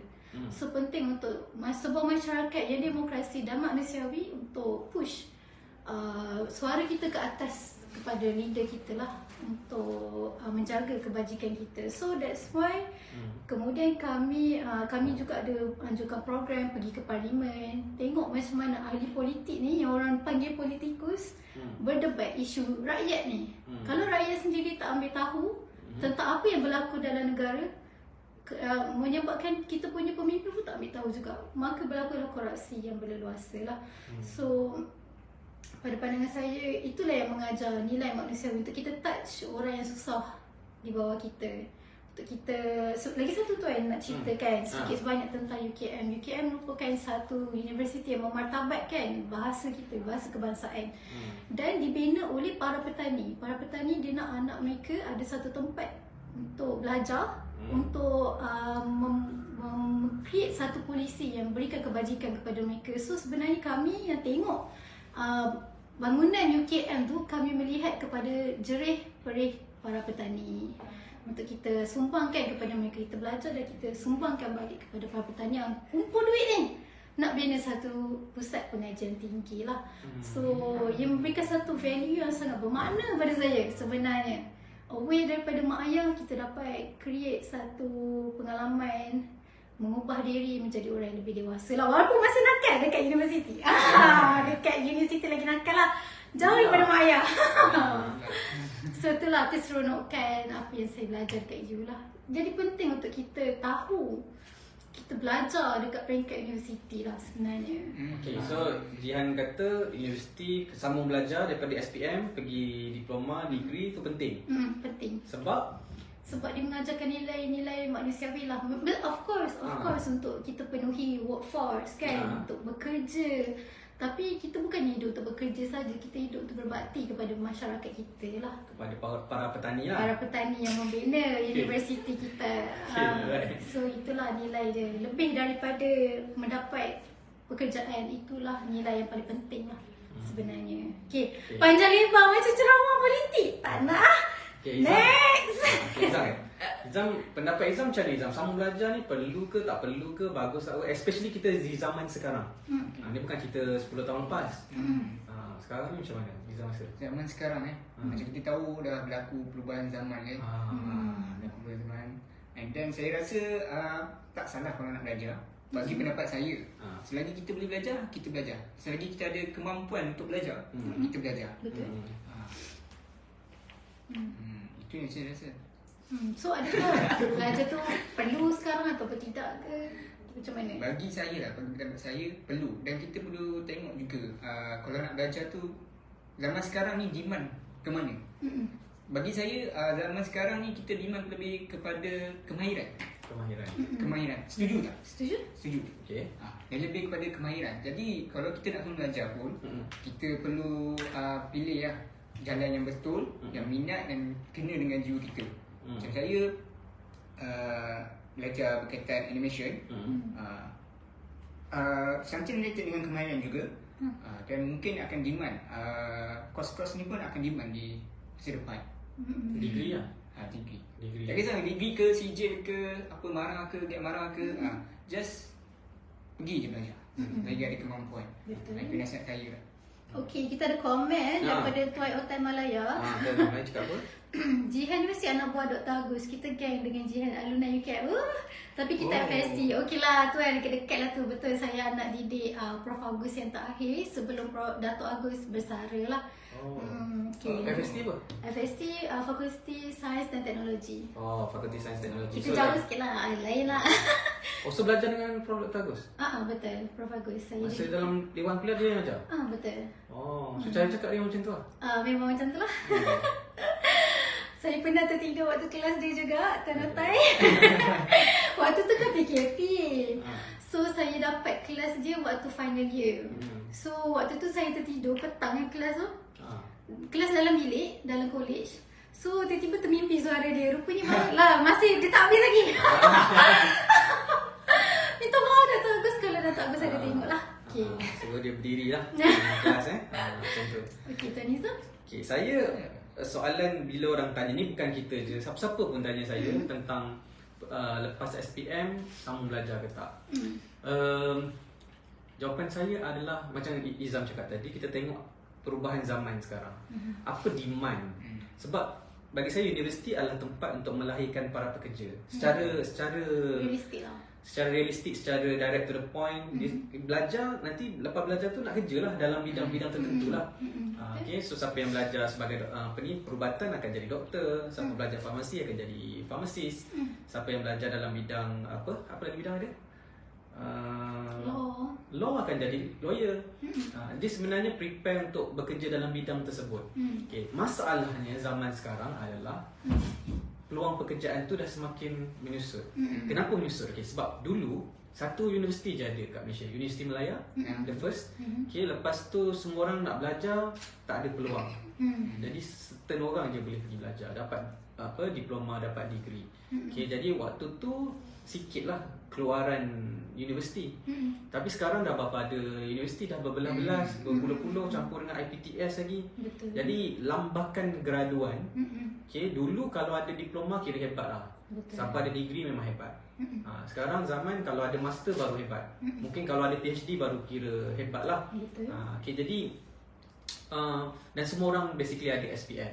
So penting untuk sebuah masyarakat yang demokrasi dan manusiawi untuk push suara kita ke atas kepada leader kita lah, untuk menjaga kebajikan kita. So that's why kemudian kami juga ada anjurkan program pergi ke parlimen, tengok macam mana ahli politik ni yang orang panggil politikus berdebat isu rakyat ni. Kalau rakyat sendiri tak ambil tahu tentang apa yang berlaku dalam negara, menyebabkan kita punya pemimpin pun tak ambil tahu juga, maka berlakulah korupsi yang berleluasa lah. So pada pandangan saya, itulah yang mengajar nilai manusia untuk kita touch orang yang susah di bawah kita. Untuk kita, lagi satu tu nak ceritakan sedikit sebanyak tentang UKM. UKM merupakan satu universiti yang memartabatkan bahasa kita, bahasa kebangsaan. Dan dibina oleh para petani. Para petani dia nak anak mereka ada satu tempat untuk belajar, untuk create satu polisi yang berikan kebajikan kepada mereka. So sebenarnya kami yang tengok bangunan UKM tu, kami melihat kepada jerih perih para petani. Untuk kita sumbangkan kepada mereka, kita belajar dan kita sumbangkan balik kepada para petani yang kumpul duit ni nak bina satu pusat pengajian tinggi lah. So ia memberikan satu value yang sangat bermakna pada saya sebenarnya. Away daripada mak ayah, kita dapat create satu pengalaman mengubah diri menjadi orang yang lebih dewasa lah. Walaupun masih nakal dekat universiti. Dekat universiti lagi nakal lah. Jauh daripada mak ayah. So itulah keseronokan apa yang saya belajar dekat U lah. Jadi penting untuk kita tahu, kita belajar dekat peringkat universiti lah sebenarnya.
Okay, so Jihan kata universiti sambung belajar daripada SPM pergi diploma, degree tu penting.
Penting.
Sebab
dia mengajarkan nilai-nilai manusiawi lah. Of course untuk kita penuhi workforce kan, untuk bekerja. Tapi kita bukan hidup untuk bekerja saja, kita hidup untuk berbakti kepada masyarakat kita lah.
Kepada para petani lah.
Para petani yang membina universiti kita. So itulah nilai dia. Lebih daripada mendapat pekerjaan, itulah nilai yang paling penting lah sebenarnya. Okay. Panjang lebar macam ceramah politik. Tak nak.
Okay,
next.
Izam, pendapat Izam macam ni Izam? Sambung belajar ni perlu ke tak perlu ke, bagus tak? Especially kita di zaman sekarang. Ni bukan cerita 10 tahun lepas. Sekarang ni macam mana Izam rasa?
Zaman sekarang macam kita tahu dah berlaku perubahan zaman kan. Berlaku perubahan zaman. And then saya rasa tak salah kalau nak belajar. Bagi pendapat saya, selagi kita boleh belajar, kita belajar. Selagi kita ada kemampuan untuk belajar, kita belajar.
Betul.
Itu yang saya rasa.
So adakah belajar tu perlu sekarang atau tidak ke? Macam mana?
Bagi saya lah, bagi pendapat saya perlu. Dan kita perlu tengok juga kalau nak belajar tu, zaman sekarang ni demand ke mana? Bagi saya zaman sekarang ni kita demand lebih kepada kemahiran. Setuju tak? Setuju.
Okay.
Dan lebih kepada kemahiran. Jadi kalau kita nak belajar pun, kita perlu pilih lah jalan yang betul, yang minat dan kena dengan jiwa kita. Macam saya belajar berkaitan animation, something related dengan kemahiran juga, dan mungkin akan demand, kos-kos ni pun akan demand di masa depan.
Degree lah.
Degree. Tak kisah degree ke, sijil ke, apa marah ke, get marah ke, just pergi je belajar. Lagi ada kemampuan. Itu nasihat saya lah.
Okey, kita ada komen daripada Tuai Otai Malaya.
Tuai Malaya cakap apa?
Jihan mesti anak buah Dr. Agus. Kita geng dengan Jihan alumni UKM. Tapi kita
Oh.
FSD. Okey lah, tu kan dekat-dekat lah tu. Betul, saya anak didik Prof. Agus yang terakhir sebelum Dato' Agus bersara lah.
Oh.
Okay.
FST apa?
FST, Fakulti Sains dan Teknologi.
Oh, Fakulti Sains Teknologi.
Kita jauh sikit lah, lain lah.
So belajar dengan Prof. Dr. Agus?
Betul, Prof. Agus. Saya
Masa dalam Dewan Kuliah dia yang ajar?
betul.
Oh, so cara cakap dia macam tu lah?
Memang macam tu lah. Saya pernah tertidur waktu kelas dia juga, ternotai. Waktu tu kan PKP. So saya dapat kelas dia waktu final year. So waktu tu saya tertidur petang kan kelas tu. Kelas dalam bilik, dalam college. So tiba-tiba termimpi suara dia. Rupanya lah, masih dia tak habis lagi. Minta maaf Dato' Agus kalau Dato' Agus ada tengok lah. Okay.
So dia berdiri lah kelas macam tu.
Okay, Tuan Nizam.
Okay, saya soalan bila orang tanya ni bukan kita je, siapa-siapa pun tanya saya tentang lepas SPM sambung belajar ke tak. Jawapan saya adalah macam Izam cakap tadi, kita tengok perubahan zaman sekarang. Apa demand? Sebab bagi saya universiti adalah tempat untuk melahirkan para pekerja. Secara
Realistik lah.
secara realistik, secara direct to the point. Belajar, nanti lepas belajar tu nak kerja lah dalam bidang-bidang tertentu lah. Okay, so siapa yang belajar sebagai perubatan akan jadi doktor, siapa belajar farmasi akan jadi pharmacist, siapa yang belajar dalam bidang apa lagi bidang dia? Law akan jadi lawyer. Dia sebenarnya prepare untuk bekerja dalam bidang tersebut. Okay, masalahnya zaman sekarang adalah peluang pekerjaan tu dah semakin menyusut. Kenapa menyusut? Okay, sebab dulu satu universiti je ada kat Malaysia, Universiti Malaya, the first. Okay, lepas tu semua orang nak belajar, tak ada peluang. Jadi certain orang je boleh pergi belajar, dapat diploma, dapat degree. Okay, jadi waktu tu sikitlah keluaran universiti. Tapi sekarang dah berapa ada universiti, dah berbelas-belas, berpuluh-puluh, campur dengan IPTS lagi.
Betul.
Jadi lambakan graduan. Okay, dulu kalau ada diploma kira hebat lah.
Betul.
Siapa ada degree memang hebat. Sekarang zaman kalau ada master baru hebat. Mungkin kalau ada PhD baru kira hebat lah.
Betul.
Okay, jadi dan semua orang basically ada SPM.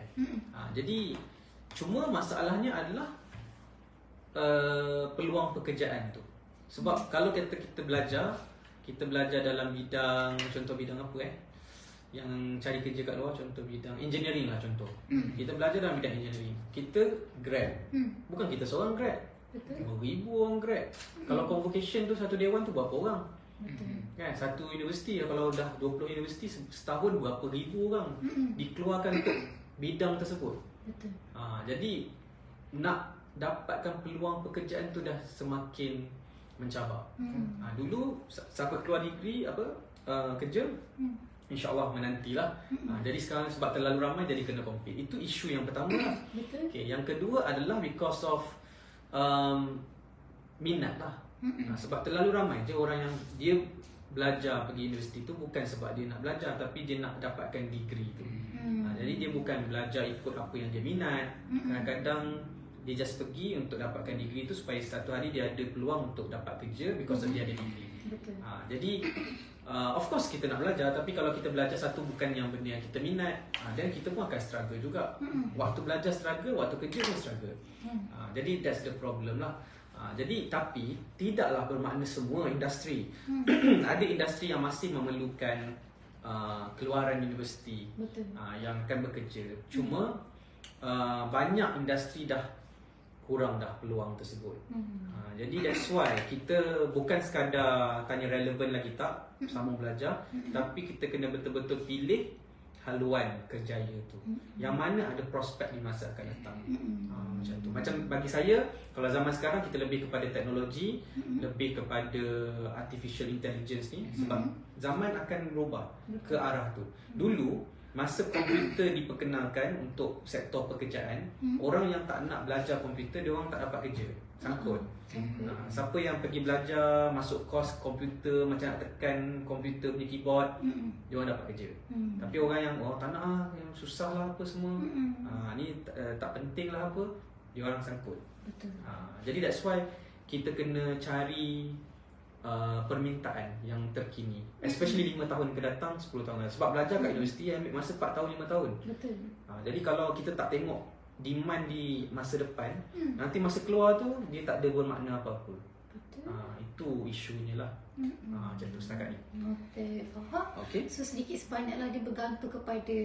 Jadi cuma masalahnya adalah peluang pekerjaan tu. Sebab kalau kita belajar dalam bidang, contoh bidang apa yang cari kerja kat luar, contoh bidang engineering lah contoh. Kita belajar dalam bidang engineering, kita grad. Bukan kita seorang grad.
Betul.
Beribu orang grad. Kalau convocation tu satu dewan tu berapa orang?
Betul.
Kan satu universiti kalau dah 20 universiti setahun berapa ribu orang dikeluarkan untuk bidang tersebut.
Betul.
Jadi nak dapatkan peluang pekerjaan tu dah semakin mencabar. Dulu siapa keluar degree kerja, InsyaAllah menantilah. Jadi sekarang sebab terlalu ramai jadi kena compete. Itu isu yang pertama lah.
Betul.
Okay, yang kedua adalah because of minat lah. Sebab terlalu ramai je orang yang dia belajar pergi universiti tu bukan sebab dia nak belajar, tapi dia nak dapatkan degree tu. Jadi dia bukan belajar ikut apa yang dia minat. Kadang-kadang dia just pergi untuk dapatkan degree tu supaya satu hari dia ada peluang untuk dapat kerja because dia ada degree.
Betul.
Jadi of course kita nak belajar, tapi kalau kita belajar satu bukan yang benda yang kita minat, dan kita pun akan struggle juga. Waktu belajar struggle, waktu kerja pun struggle. Jadi that's the problem lah. Jadi tapi tidaklah bermakna semua industri. Ada industri yang masih memerlukan keluaran universiti.
Betul.
Yang akan bekerja. Cuma banyak industri dah kurang dah peluang tersebut. Jadi that's why kita bukan sekadar tanya relevan lagi tak sambung belajar, tapi kita kena betul-betul pilih haluan kerjaya tu yang mana ada prospek di masa akan datang. Macam tu. Macam bagi saya, kalau zaman sekarang kita lebih kepada teknologi, lebih kepada artificial intelligence ni, sebab zaman akan berubah ke arah tu. Dulu masa komputer diperkenalkan untuk sektor pekerjaan, orang yang tak nak belajar komputer, dia orang tak dapat kerja. Sangkut. Siapa yang pergi belajar, masuk kos komputer, macam nak tekan komputer punya keyboard, dia orang dapat kerja. Tapi orang yang tak nak yang susah lah apa semua, ni tak penting lah apa, dia orang sangkut.
Betul.
Jadi that's why kita kena cari permintaan yang terkini, especially 5 tahun ke datang, 10 tahun. Sebab belajar kat universiti ambil masa 4 tahun 5 tahun.
Betul.
Jadi kalau kita tak tengok demand di masa depan, nanti masa keluar tu dia tak ada bermakna apa-apa.
Betul.
Itu isunya lah. Macam tu setakat ni.
Noted. Faham?
Okay.
So sedikit sebanyaklah dia bergantung kepada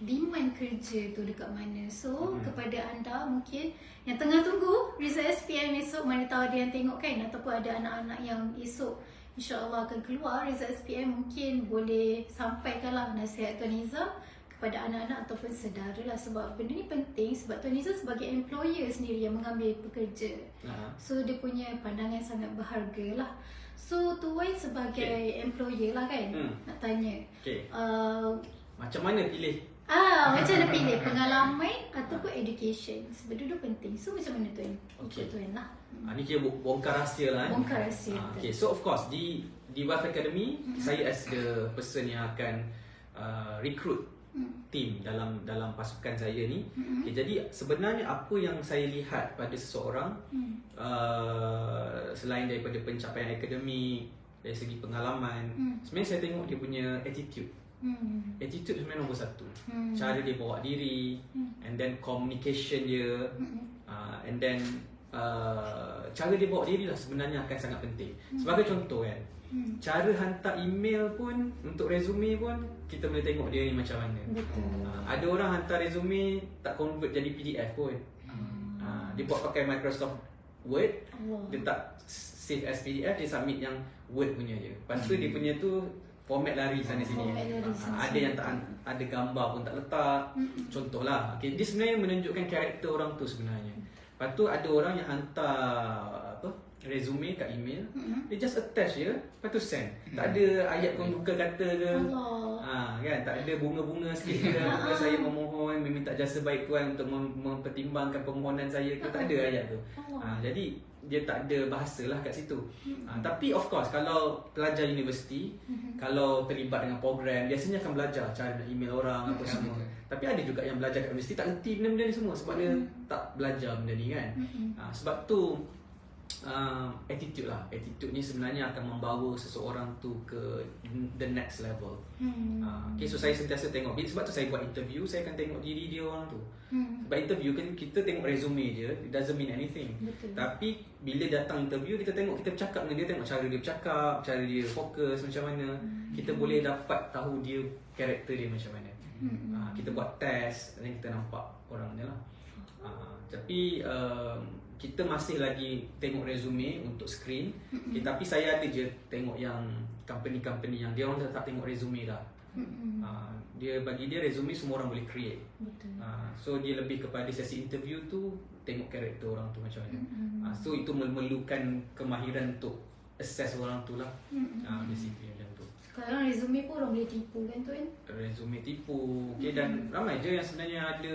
demand kerja tu dekat mana. So kepada anda mungkin yang tengah tunggu result SPM esok, mana tahu ada yang tengok kan, ataupun ada anak-anak yang esok insya-Allah akan keluar result SPM, mungkin boleh sampaikanlah nasihat Tuan Nizam kepada anak-anak ataupun saudara lah, sebab benda ni penting, sebab Tuan Nizam sebagai employer sendiri yang mengambil pekerja. So dia punya pandangan sangat berharga lah. So Tuan sebagai employer lah kan, nak tanya
macam mana pilih?
Macam mana pilih pengalaman ataupun education? Sebab dua penting. So macam mana Tuan? Ikut Tuan lah.
Ni kira bongkar rahsia lah.
Bongkar rahsia.
So of course di Wealth Academy, saya as the person yang akan recruit team dalam pasukan saya ni. Jadi sebenarnya apa yang saya lihat pada seseorang, selain daripada pencapaian akademik, dari segi pengalaman, sebenarnya saya tengok dia punya attitude. Attitude sebenarnya nombor satu. Cara dia bawa diri, and then communication dia, and then cara dia bawa diri lah sebenarnya akan sangat penting. Sebagai contoh kan, cara hantar email pun, untuk resume pun kita boleh tengok dia ni macam mana. Ada orang hantar resume tak convert jadi PDF pun. Dia buat pakai Microsoft Word, dia tak save as PDF, dia submit yang Word punya je. Lepas tu dia punya tu format lari sana sini. Ada yang tak ada gambar pun tak letak. Contohlah. Okay, dia sebenarnya menunjukkan karakter orang tu sebenarnya. Lepas tu ada orang yang hantar resume kat email, dia just attach je, lepas tu send. Tak ada ayat pembuka kata ke. Kan, tak ada bunga-bunga sikit ke. Saya memohon meminta jasa baik tuan untuk mempertimbangkan permohonan saya ke. Tak ada ayat tu. Jadi dia tak ada bahasa lah kat situ. Tapi of course kalau pelajar universiti, kalau terlibat dengan program, biasanya akan belajar cara nak email orang apa semua. Tapi ada juga yang belajar kat universiti tak erti benda-benda ni semua, sebab dia tak belajar benda ni kan. Sebab tu attitude lah. Attitude ni sebenarnya akan membawa seseorang tu ke the next level. Okay, so saya sentiasa tengok. Sebab tu saya buat interview, saya akan tengok diri dia orang tu. Sebab interview kan kita tengok resume je, it doesn't mean anything. Tapi bila datang interview, kita tengok, kita bercakap dengan dia, tengok cara dia bercakap, cara dia fokus macam mana. Kita boleh dapat tahu dia, karakter dia macam mana. Kita buat test dan kita nampak orangnya lah. Tapi kita masih lagi tengok resume untuk screen. Tapi saya ada je tengok yang company-company yang dia orang tak tengok resume dah. Dia bagi dia resume semua orang boleh create. So dia lebih kepada sesi interview tu tengok karakter orang tu macam mana. So itu memerlukan kemahiran untuk assess orang tu lah. Basically macam tu.
Sekarang resume pun orang boleh tipu kan Tuan?
Resume tipu. Okay, dan ramai je yang sebenarnya ada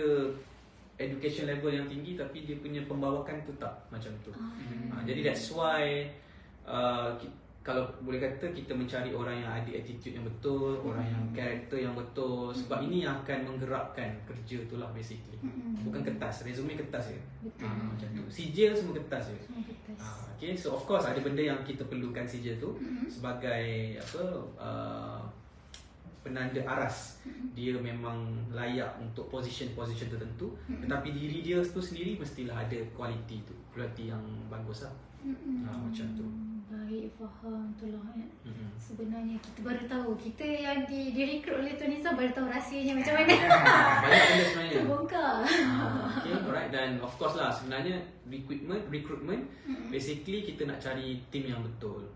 education level yang tinggi tapi dia punya pembawakan tu tak macam tu. Jadi that's why kalau boleh kata kita mencari orang yang ada attitude yang betul, orang yang karakter yang betul, sebab ini yang akan menggerakkan kerja tu lah basically. Bukan kertas, resume kertas je. Macam tu. Sijil semua kertas je. Okay, so of course ada benda yang kita perlukan sijil tu sebagai penanda aras dia memang layak untuk position tertentu, tetapi diri dia tu sendiri mestilah ada kualiti yang bagus lah. Macam tu.
Baik, faham tu lah. Sebenarnya kita baru tahu, kita yang direkrut oleh Tuan Nizam baru tahu rahsianya macam mana.
Banyak benda sebenarnya.
Terbongkar.
Okay, alright. Dan of course lah sebenarnya recruitment basically kita nak cari tim yang betul,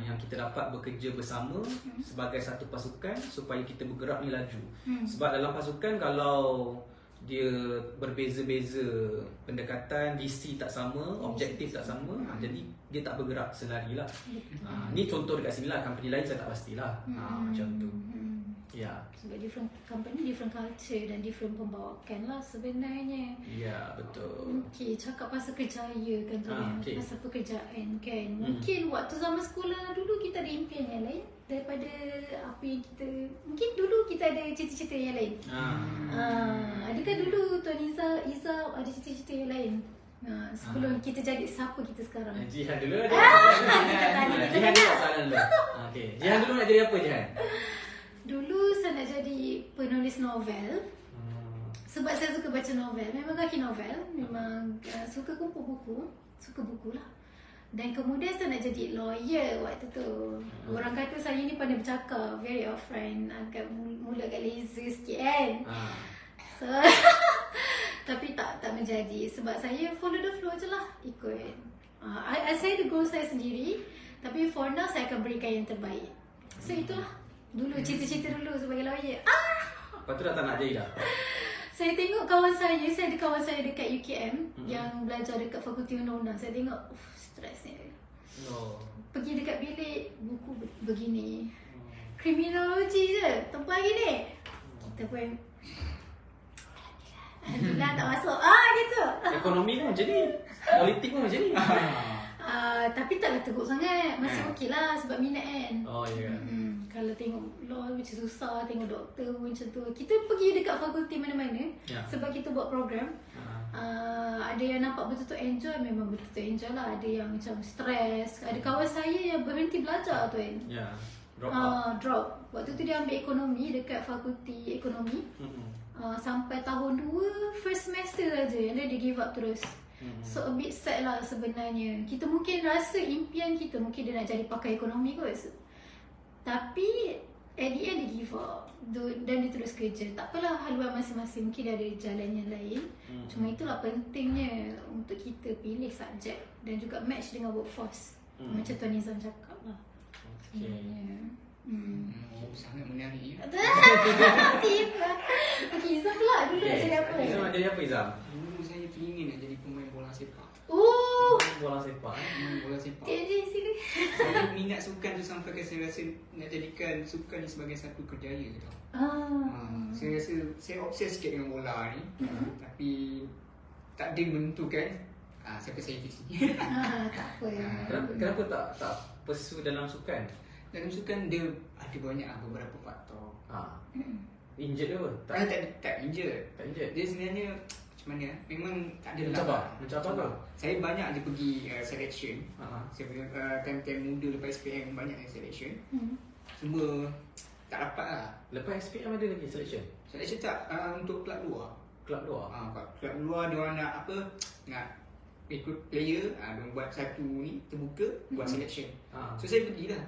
yang kita dapat bekerja bersama sebagai satu pasukan supaya kita bergerak ni laju. Sebab dalam pasukan kalau dia berbeza-beza pendekatan, visi tak sama, objektif tak sama, jadi dia tak bergerak selari lah. Ni contoh dekat sini lah, company lain saya tak pastilah. Macam tu. Ya.
Sebab different company, different culture dan different pembawakan lah sebenarnya.
Ya, betul.
Okay, cakap pasal kerjaya kan Tuan, pasal pekerjaan kan. Mungkin waktu zaman sekolah dulu kita ada impian yang lain daripada apa yang kita, mungkin dulu kita ada cita-cita yang lain. Adakah dulu Tuan Iza ada cita-cita yang lain? Sebelum kita jadi siapa kita sekarang?
Jihan dulu ada. Jihan dulu soalan dulu. Okay. Jihan dulu nak jadi apa Jihan?
Dulu saya nak jadi penulis novel. Sebab saya suka baca novel, memang kaki novel, memang suka kumpul buku, suka buku lah. Dan kemudian saya nak jadi lawyer waktu tu. Orang kata saya ni pandai bercakap, very offline, agak mula agak lazy sikit kan. So, tapi tak menjadi sebab saya follow the flow je lah, ikut. Saya ada goal saya sendiri, tapi for now saya akan berikan yang terbaik. So itulah dulu cita-cita dulu sebagai lawyer.
Lepas tu dah tak nak jadi dah?
Saya tengok kawan saya ada kawan saya dekat UKM yang belajar dekat Fakulti Undang-Undang. Saya tengok, stresnya. Pergi dekat bilik, buku begini. Kriminologi je, tempat gini. Kita pun, alhamdulillah tak masuk. Gitu.
Ekonomi pun macam ni, politik pun macam ni.
Tapi taklah teruk sangat. Masih okey lah sebab minat kan.
Oh ya.
Kalau tengok law macam susah, tengok doktor pun macam tu. Kita pergi dekat fakulti mana-mana sebab kita buat program. Ada yang nampak betul-betul enjoy, memang betul-betul enjoy lah. Ada yang macam stres. Ada kawan saya yang berhenti belajar tu kan. Drop. Waktu tu dia ambil ekonomi dekat fakulti ekonomi. Sampai tahun 2 first semester saja, and then dia give up terus. So a bit sad lah sebenarnya. Kita mungkin rasa impian kita mungkin dia nak jadi pakar ekonomi kot. Tapi at the end dia give up dan dia terus kerja. Tak apalah, haluan masing-masing, mungkin dia ada jalan yang lain. Cuma itulah pentingnya untuk kita pilih subjek dan juga match dengan workforce. Macam Tuan Nizam cakap lah. Sebenarnya
sangat menarik.
Tiba. Okey, Izam pula dulu nak jadi apa?
Izam nak jadi apa, Izam?
Dulu saya teringin nak jadi pemain bola sepak.
Bola sepak.
Main bola sepak.
Jadi sini.
Saya minat sukan tu sampai saya rasa nak jadikan sukan ni sebagai satu kerjaya tau. Saya rasa saya obses sikit dengan bola ni. Tapi takdir menentukan siapa saya di sini.
Tak apa.
Kenapa tak pursue dalam sukan?
Dalam sukan dia ada banyak beberapa faktor.
Injured ke apa?
Tak injured.
Tak injured.
Dia sebenarnya macam mana? Memang tak ada
Mencabar apa?
Saya banyak dia pergi selection. Saya punya time-time muda lepas SPM banyak yang selection. Semua tak dapat lah.
Lepas SPM ada lagi selection?
Selection tak untuk kelab luar.
Kelab luar?
Kelab luar dia orang nak apa? Nak ikut player, dia buat satu ni terbuka buat selection. So saya pergilah.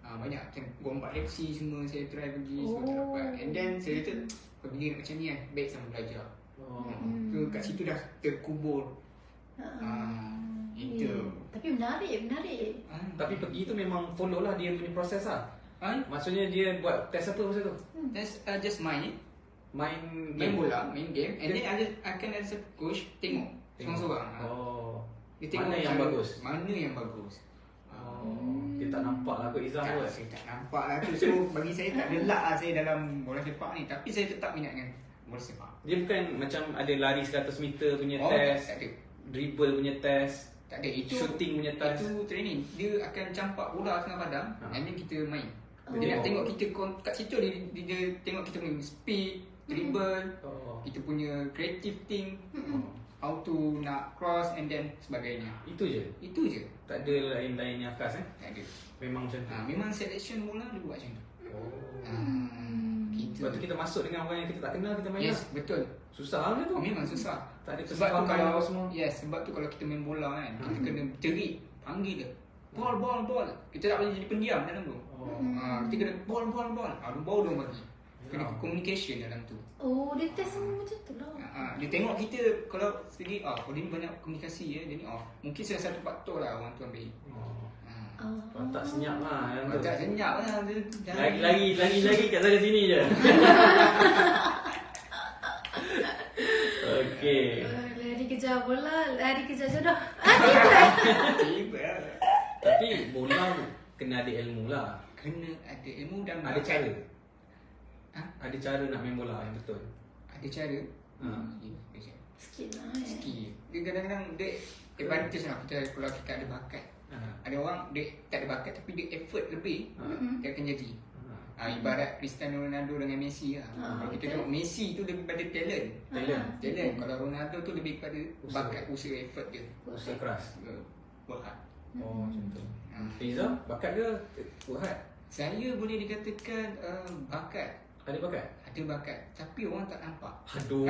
Banyak macam Gombak FC semua saya try pergi, semua tak dapat. And then saya kata pergi macam ni kan, baik sama belajar. So kat situ dah terkubur. Itu.
Tapi menarik.
Tapi
pergi tu memang follow lah dia punya proses lah. Maksudnya dia buat test apa masa tu?
Test just main bola, main game. And then akan ada satu coach tengok seorang-seorang. Dia tengok mana yang bagus.
Dia tak nampak lah kot Izam kot.
Saya tak nampak lah tu. So bagi saya tak ada luck lah saya dalam bola sepak ni. Tapi saya tetap minat dengan bola sepak.
Dia bukan macam ada lari 100 meter punya test,
tak ada.
Dribble punya test,
tak ada. Itu
shooting punya test.
Itu training. Dia akan campak bola tengah padang and then kita main. Dia nak tengok kita kat situ dia tengok kita punya speed, dribble, kita punya creative thing, how to nak cross and then sebagainya.
Itu je. Tak ada lain-lain yang khas
Tak ada.
Memang macam tu.
Memang selection bola dia buat macam tu. Gitu.
Lepas tu kita masuk dengan orang yang kita tak kenal, kita main.
Yes, betul.
Susah lah tu.
Memang susah.
Tak ada
sebab tu
kesepahaman
kalau
semua.
sebab tu kalau kita main bola kan, kita kena jerit, panggil dia. Ball. Kita tak boleh jadi pendiam dalam tu. Kita kena ball. Baru dia bagi. Kena communication dalam tu.
Dia test semua macam tu lah.
Dia tengok kita kalau segi dia ni banyak komunikasi ya. Dia ni mungkin salah satu faktor lah orang tu ambil.
Tak senyap lah yang tu.
Tak senyap lah.
Lagi kat sana sini je. Okey.
Lari kejar bola, lari kejar jodoh.
Tiba.
Tapi bola kena ada ilmu lah.
Kena ada ilmu dan
ada cara. Ada cara nak main bola yang betul.
Ada cara.
Skill lah.
Skill. Dia kadang-kadang dia advantage lah kita kalau kita ada bakat. Ada orang dia tak ada bakat tapi dia effort lebih, dia akan jadi. Ibarat Cristiano Ronaldo dengan Messi lah. Kalau kita tengok Messi tu lebih pada talent. Kalau Ronaldo tu lebih pada bakat, usaha, effort dia.
Usaha keras.
Work hard.
Macam tu. Izzam, bakat ke work hard?
Saya boleh dikatakan bakat.
Ada bakat?
Ada bakat, tapi orang tak nampak.
Aduh.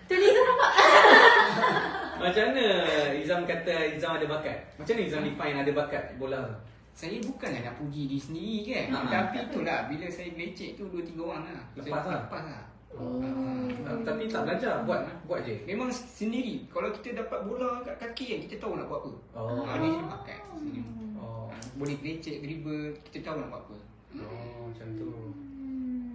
Tu Nizam nampak.
Macam mana Izam kata Izam ada bakat? Macam mana Izam define ada bakat bola?
Saya bukanlah nak puji diri sendiri kan. Tapi itulah, bila saya leceh tu 2-3 orang lah.
Lepas lah.
Lepas lah.
Tapi tak belajar, buat je.
Memang sendiri. Kalau kita dapat bola kat kaki kan, kita tahu nak buat apa.
Oh.
Dia jadi bakat.
Oh.
Boleh leceh, dribble, kita tahu nak buat apa.
Oh, macam tu.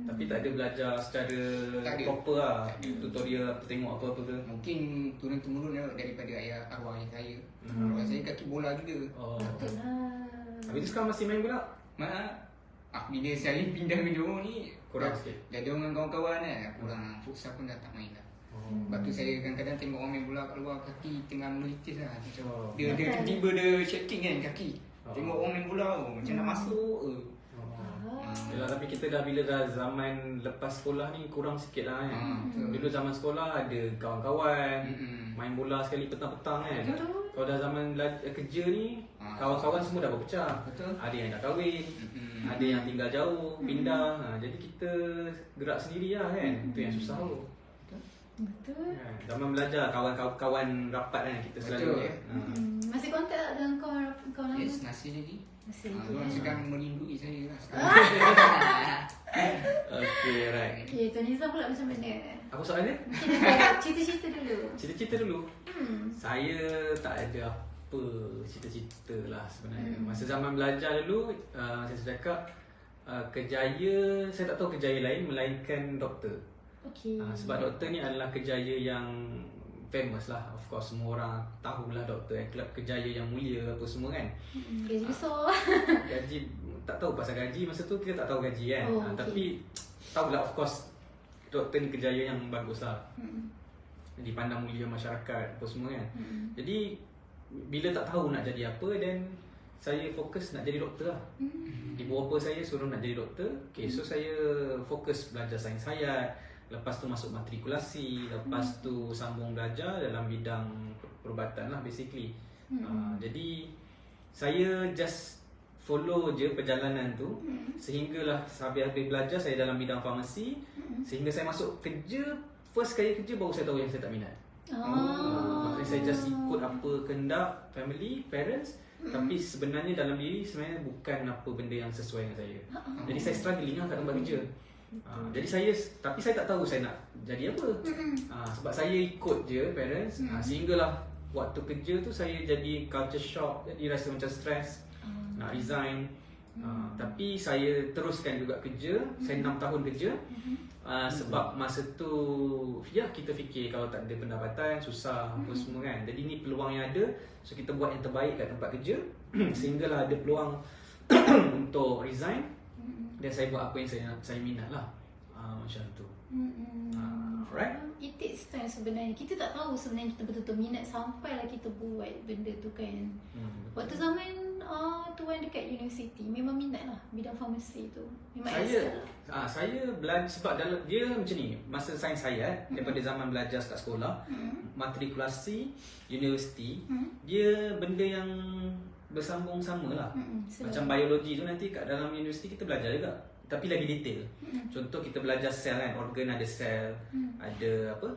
Tapi tak ada belajar secara
Tak ada.
proper lah.
Tak ada.
Tutorial apa tengok apa-apa ke.
Mungkin turun-temurun daripada arwah ayah saya. Arwah saya kaki bola juga.
Oh.
Itulah.
Habis tu sekarang masih main bola?
Bila saya pindah ke Johor ni
Kurang
dah-
sikit.
Dah ada dengan kawan-kawan kan. Kurang futsal pun dah tak main dah. Lepas tu saya kadang-kadang tengok orang main bola kat luar, kaki tengah melitis lah. Macam dia tiba-tiba dia shaking kan kaki. Tengok orang main bola macam nak masuk ke.
Yelah, tapi kita bila dah zaman lepas sekolah ni kurang sikit lah kan.
betul.
Dulu zaman sekolah ada kawan-kawan,
Mm-mm.
main bola sekali petang-petang kan.
Betul.
Kalau dah zaman kerja ni, kawan-kawan semua dah berpecah.
Betul.
Ada yang dah kahwin, ada yang tinggal jauh, pindah. Jadi kita gerak sendiri lah kan. Itu yang susah tu.
Betul.
Kan? Zaman belajar kawan-kawan rapat kan kita selalu.
Betul.
Masih kontak tak dengan kawan lama?
Yes, nasi lagi.
Masih
Diorang
lagi.
sedang merindui saya lah sekarang.
Okay, right.
Okay, Tuan Nizam pula macam mana?
Apa soalan dia?
Kita cerita-cerita dulu.
Cerita-cerita dulu. Saya tak ada apa cita-cita lah sebenarnya. Masa zaman belajar dulu, saya cakap kejaya, saya tak tahu kejaya lain melainkan doktor.
Okay.
Sebab doktor ni adalah kejaya yang famous lah. Of course semua orang tahulah doktor kelab kejaya yang mulia apa semua kan.
Gaji besar.
Gaji, tak tahu pasal gaji, masa tu kita tak tahu gaji kan.
Oh, okay.
Tapi tahulah of course doktor ni kejaya yang bagus lah. Dipandang mulia masyarakat apa semua kan. Jadi bila tak tahu nak jadi apa, dan saya fokus nak jadi doktor lah. Ibu bapa saya suruh nak jadi doktor. Okay, so saya fokus belajar sains hayat. Lepas tu masuk matrikulasi. Lepas tu sambung belajar dalam bidang perubatan lah basically. Jadi saya just follow je perjalanan tu. Sehinggalah habis belajar saya dalam bidang farmasi. Sehingga saya masuk kerja. First kali kerja baru saya tahu yang saya tak minat. Maksudnya saya just ikut apa kehendak family, parents. Tapi sebenarnya dalam diri sebenarnya bukan apa benda yang sesuai dengan saya. Jadi saya struggling lah kat tempat kerja. Jadi tapi saya tak tahu saya nak jadi apa. Sebab saya ikut je parents. Sehinggalah waktu kerja tu saya jadi culture shock. Jadi rasa macam stress. Nak resign. Tapi saya teruskan juga kerja. Saya 6 tahun kerja. Sebab masa tu ya kita fikir kalau tak ada pendapatan susah apa semua kan. Jadi ni peluang yang ada. So kita buat yang terbaik kat tempat kerja. Sehinggalah ada peluang untuk resign. Dan saya buat apa yang saya minat lah. Macam tu. Right?
It takes time sebenarnya. Kita tak tahu sebenarnya kita betul-betul minat sampailah kita buat benda tu kan. Waktu zaman tuan dekat universiti memang minat lah bidang farmasi tu. Memang excel lah.
Saya belajar sebab dalam dia macam ni. Masa sains hayat daripada zaman belajar kat sekolah, matrikulasi, universiti, dia benda yang bersambung sama lah. Macam biologi tu nanti kat dalam universiti kita belajar juga. Tapi lagi detail. Contoh kita belajar sel kan, organ ada sel, ada apa?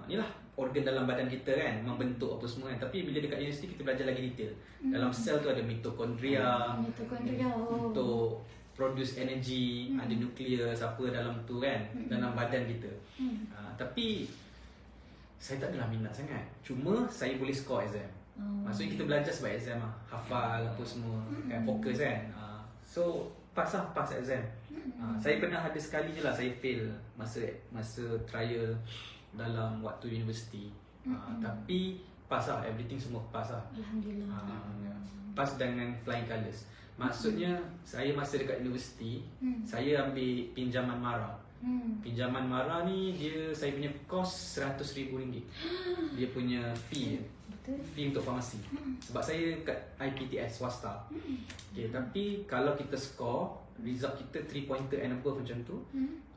Ni lah organ dalam badan kita kan, membentuk apa semua kan. Tapi bila dekat universiti kita belajar lagi detail. Dalam sel tu ada mitokondria. Untuk produce energy, ada nukleus apa dalam tu kan, dalam badan kita. Tapi saya tak adalah minat sangat. Cuma saya boleh score exam. Maksudnya kita belajar sebab exam lah, hafal apa semua kan, fokus kan. So pass exam. Saya pernah ada sekali je lah saya fail masa trial dalam waktu universiti. Tapi pass lah, everything semua pass lah.
Alhamdulillah.
Pass dengan flying colours. Maksudnya saya masa dekat universiti, saya ambil pinjaman MARA. Pinjaman MARA ni saya punya kos RM100,000. Dia punya fee.
Betul.
Fee untuk farmasi. Sebab saya kat IPTS swasta. Okay, tapi kalau kita score result kita 3 pointer and above macam tu,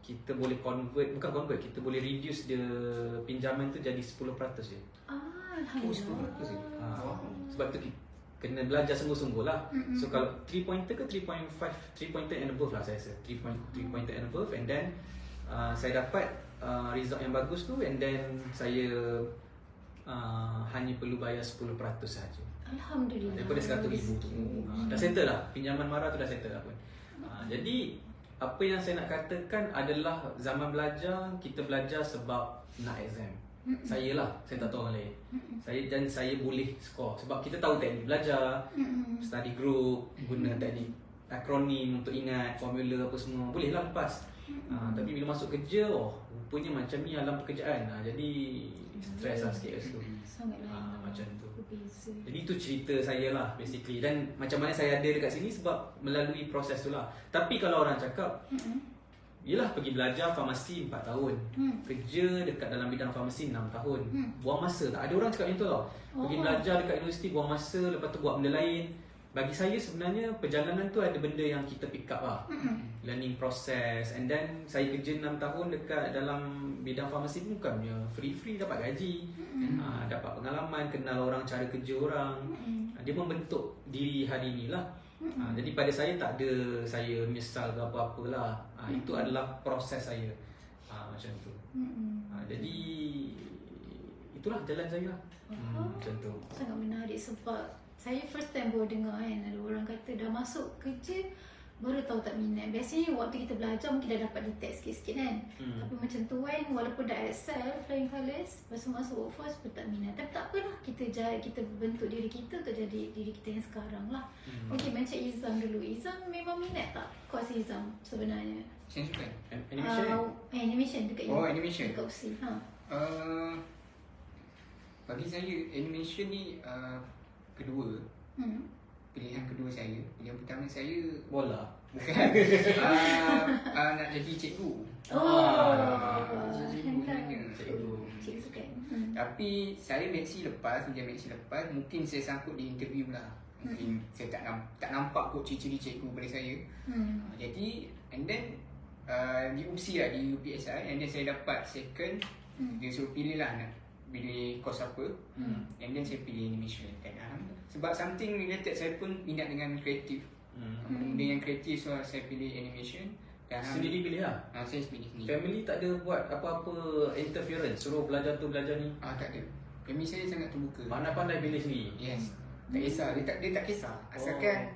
kita boleh kita boleh reduce dia pinjaman tu jadi 10% je.
Alhamdulillah.
10% je.
Sebab tu kena belajar sungguh-sungguh lah. So kalau 3 pointer ke 3.5, 3 pointer and above lah saya rasa. 3 pointer and above, and then saya dapat result yang bagus tu, and then saya hanya perlu bayar 10% saja.
Alhamdulillah.
Daripada 100,000 tu. Dah settle lah. Pinjaman marah tu dah settle lah pun. Jadi apa yang saya nak katakan adalah zaman belajar, kita belajar sebab nak exam. Saya tak tahu orang lain. Saya boleh score sebab kita tahu teknik belajar, study group, guna teknik akronim untuk ingat formula apa semua, boleh lah lepas. Tapi bila masuk kerja, rupanya macam ni alam pekerjaan. Jadi stres lah sikit kat situ. Macam tu. Jadi itu cerita saya lah basically, dan macam mana saya ada dekat sini sebab melalui proses tu lah. Tapi kalau orang cakap yelah, pergi belajar farmasi 4 tahun, kerja dekat dalam bidang farmasi 6 tahun, buang masa. Tak ada orang cakap macam tu tau. Pergi belajar dekat universiti, buang masa, lepas tu buat benda lain. Bagi saya sebenarnya perjalanan tu ada benda yang kita pick up lah, learning process. And then saya kerja 6 tahun dekat dalam bidang farmasi pun bukannya free-free, dapat gaji, dapat pengalaman, kenal orang, cara kerja orang. Dia membentuk diri hari ni lah. Jadi pada saya tak ada saya menyesal ke apa-apa lah. Itu adalah proses saya. Macam tu. Jadi itulah jalan saya lah. Macam tu.
Sangat menarik sebab saya first time baru dengar kan, ada orang kata dah masuk kerja baru tahu tak minat. Biasanya waktu kita belajar mungkin dah dapat detect sikit-sikit kan. Tapi macam tu kan, walaupun dah excel, flying colours, lepas tu masuk workforce pun tak minat. Tapi tak apalah, kita bentuk diri kita untuk jadi diri kita yang sekarang lah. Okey, macam Izam dulu. Izam memang minat tak course Izam sebenarnya?
Saya suka
Animation?
Animation dekat
animation.
dekat USI.
Bagi saya animation ni kedua. Pilihan kedua saya. Pilihan pertama saya
Bola.
bukan. Nak jadi cikgu.
Cikgu kan.
Tapi saya Maxi lepas, mungkin saya sangkut di interview lah. Mungkin saya tak nampak kot ciri-ciri cikgu pada saya. Jadi and then di UPSI lah, di UPSI, and then saya dapat second. Dia suruh pilih lah nak pilih course apa, and then saya pilih animation. Dan sebab something related, saya pun minat dengan kreatif, benda yang kreatif, so saya pilih animation. Dan
Sendiri pilih lah?
Saya pilih sendiri.
Family tak ada buat apa-apa interference, suruh belajar tu belajar ni?
Tak ada. Family saya sangat terbuka.
Pandai-pandai pilih sendiri?
Yes. Tak kisah, dia tak kisah. Asalkan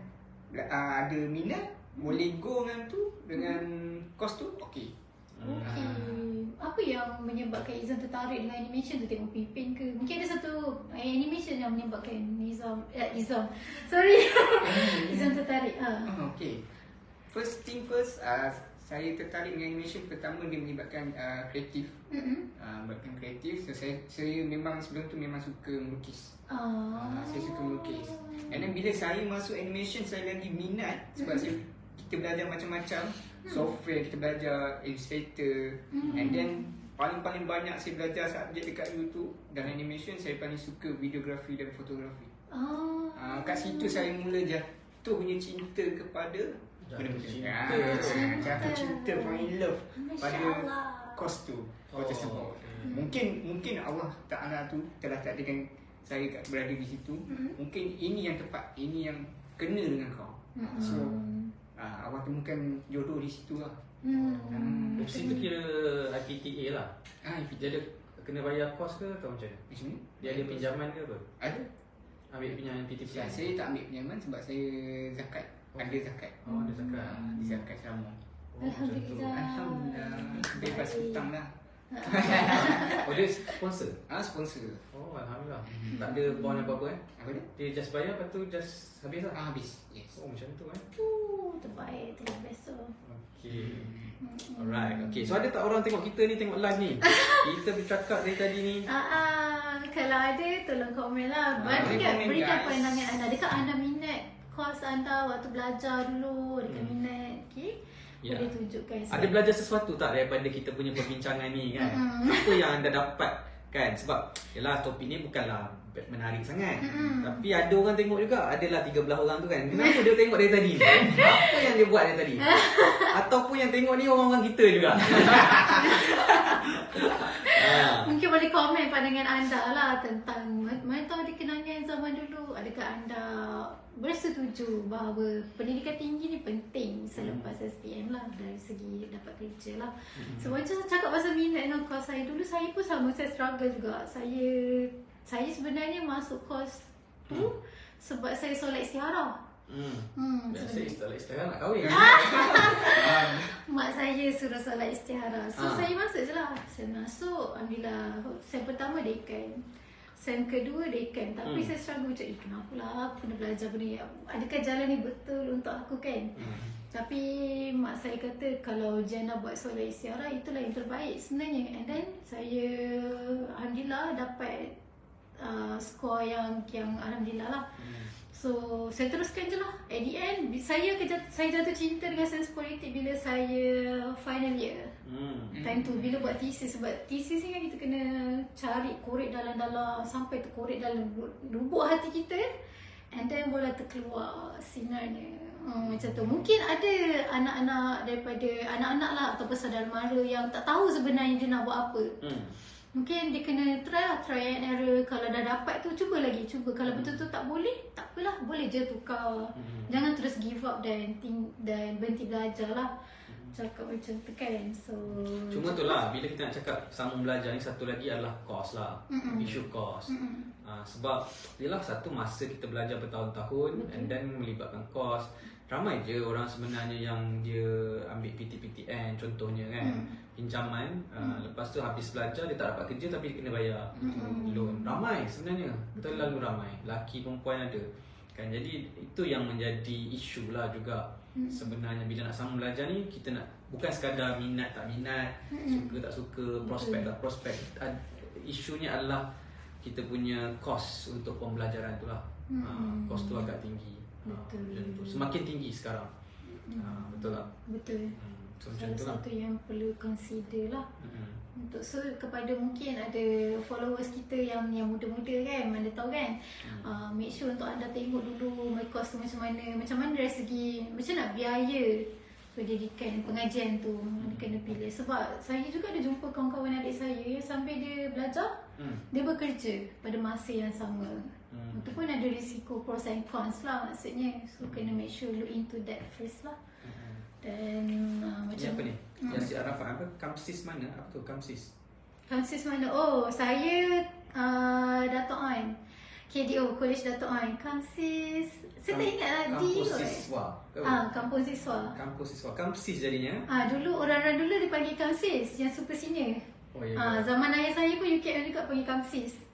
ada minat, boleh go dengan tu, dengan course tu, okey.
Okey. Apa yang menyebabkan Izam tertarik dengan animation tu? Tengok Pipin ke? Mungkin ada satu animation yang menyebabkan Izam tertarik.
Okey. First thing first, saya tertarik dengan animation. Pertama, dia melibatkan kreatif. Melibatkan kreatif. So saya memang sebelum tu memang suka melukis. Saya suka melukis. And then bila saya masuk animation, saya lagi minat sebab kita belajar macam-macam software, kita belajar Illustrator, and then paling banyak saya belajar subjek dekat YouTube dan animation. Saya paling suka videografi dan fotografi. Kat situ saya mula jatuh punya cinta kepada jatuh cinta, fall in love pada course tu, tersebut. Mungkin Allah Ta'ala tu telah takdirkan saya berada di situ. Mungkin ini yang tepat, ini yang kena dengan kau. So awak temukan jodoh di situ lah.
UPSI tu kira IPTA lah? Dia ada kena bayar kos ke atau macam mana?
Macam ni?
Dia ada pinjaman ke apa?
Ada.
Ambil pinjaman PTPI?
Saya tak ambil pinjaman sebab saya zakat. Ada zakat.
Ada zakat.
Ada zakat selama.
Alhamdulillah.
Bebas hutang lah.
Dia sponsor?
Sponsor.
Alhamdulillah. Tak ada bond apa-apa
Apa dia?
Dia just bayar, lepas tu just habis lah?
Habis. Yes.
Macam tu
Terbaik, terbiasa.
Okay. Alright. Okay. So ada tak orang tengok kita ni, tengok live ni? Kita bercakap dari tadi ni.
Kalau ada, tolong komen lah. Berikan pandangan anda. Adakah anda minat course anda waktu belajar dulu? Adakah minat? Okay. Boleh tunjukkan.
Ada belajar sesuatu tak daripada kita punya perbincangan ni kan? Apa yang anda dapat kan? Sebab yalah, topik ni bukanlah menarik sangat, tapi ada orang tengok juga. Adalah 13 orang tu kan. Kenapa dia tengok dari tadi? Apa yang dia buat dari tadi? Ataupun yang tengok ni orang-orang kita juga.
Mungkin boleh komen pandangan anda lah tentang mana tahu ada kenangan zaman dulu. Adakah anda bersetuju bahawa pendidikan tinggi ni penting selepas SPM lah, dari segi dapat kerja lah. So macam cakap pasal minat dengan course saya, dulu saya pun sama, saya struggle juga. Saya sebenarnya masuk course tu sebab saya solat istiharah.
Biasa istiharah nak kahwin.
Mak saya suruh solat istiharah. So saya masuk je lah. Saya masuk, alhamdulillah. Sem pertama dekan, sem kedua dekan. Tapi saya struggle macam, kenapa lah aku kena belajar benda ni, adakah jalan ni betul untuk aku kan? Tapi mak saya kata kalau Jana buat solat istiharah, itulah yang terbaik sebenarnya. And then saya alhamdulillah dapat skor yang alhamdulillah lah. So saya teruskan je lah. At the end saya jatuh cinta dengan sains politik bila saya final year. Time tu bila buat thesis, sebab thesis ni kan kita kena cari, korek dalam-dalam sampai terkorek dalam lubuk hati kita, and then boleh terkeluar sinarnya. Macam tu. Mungkin ada anak-anak daripada anak-anak lah ataupun saudara mara yang tak tahu sebenarnya dia nak buat apa. Mungkin dia kena try and error. Kalau dah dapat tu, cuba lagi. Kalau betul-betul tak boleh, tak apalah, boleh je tukar. Jangan terus give up dan berhenti belajar lah. Cakap macam tu kan. So
cuma tu lah, bila kita nak cakap sambung belajar ni, satu lagi adalah course lah. Isu course. Sebab yelah, satu masa kita belajar bertahun-tahun, and then melibatkan course. Ramai je orang sebenarnya yang dia ambil PTPTN contohnya kan, pinjaman, lepas tu habis belajar dia tak dapat kerja tapi dia kena bayar loan. Ramai sebenarnya, terlalu ramai, lelaki perempuan ada kan. Jadi itu yang menjadi isu lah juga sebenarnya bila nak sambung belajar ni. Kita nak bukan sekadar minat tak minat, suka tak suka, prospek tak prospek. Isunya adalah kita punya kos untuk pembelajaran tu lah. Kos tu agak tinggi. Semakin tinggi sekarang. Betul tak?
Betul.
So,
salah satu yang perlu consider lah. Untuk kepada mungkin ada followers kita yang muda-muda kan, mana tahu kan, make sure untuk anda tengok dulu my course tu macam mana dari segi macam nak biaya pendidikan pengajian tu kena pilih. Sebab saya juga ada jumpa kawan-kawan adik saya yang sambil dia belajar, dia bekerja pada masa yang sama. Itu pun ada risiko pros and cons lah maksudnya. So kena make sure look into that first lah. Dan macam
apa ni? Yang si Arafat apa? Kamsis mana? Apa tu Kamsis?
Kamsis mana? Oh, saya Dato' Ain. KDO, College Dato' Ain. Kamsis, saya tak ingat lah.
Kampus siswa.
Kampus siswa.
Kampus siswa. Kamsis jadinya.
Dulu orang-orang dulu dipanggil Kamsis, yang super senior.
Oh ya.
Zaman ayah saya pun UKM juga panggil Kamsis.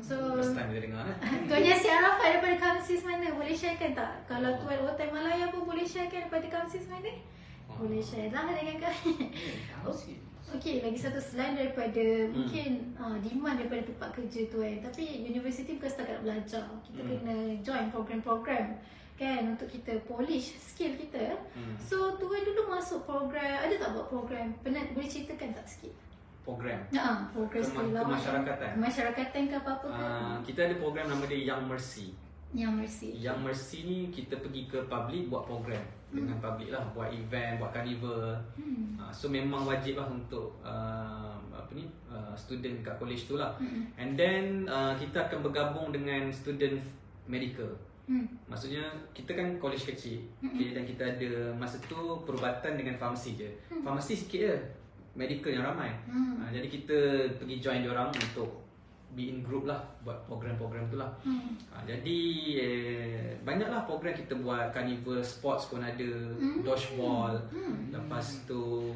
So
first time kita dengar.
Tuan Yasir Arafat daripada Kamsis mana? Boleh sharekan tak? Kalau Tuan Otai Malaya pun boleh sharekan daripada Kamsis mana? Boleh share lah dengan kami. Okey, lagi satu selain daripada mungkin demand daripada tempat kerja tu tapi universiti bukan setakat nak belajar. Kita kena join program-program kan untuk kita polish skill kita. So Tuan dulu masuk program, ada tak buat program? Boleh ceritakan tak sikit?
Program.
Program skill
kemasyarakatan.
Kemasyarakatan ke apa-apa ke?
Kita ada program nama dia Young Mercy. Young Mercy ni kita pergi ke public buat program dengan public lah, buat event, buat carnival. So memang wajib lah untuk student kat college tu lah. And then kita akan bergabung dengan student medical. Maksudnya kita kan college kecil, okay, dan kita ada masa tu perubatan dengan farmasi je. Farmasi sikit je, medical yang ramai. Jadi kita pergi join diorang untuk be in group lah, buat program-program tu lah. Jadi banyaklah program kita buat, carnival, sports pun ada, dodgeball. Lepas tu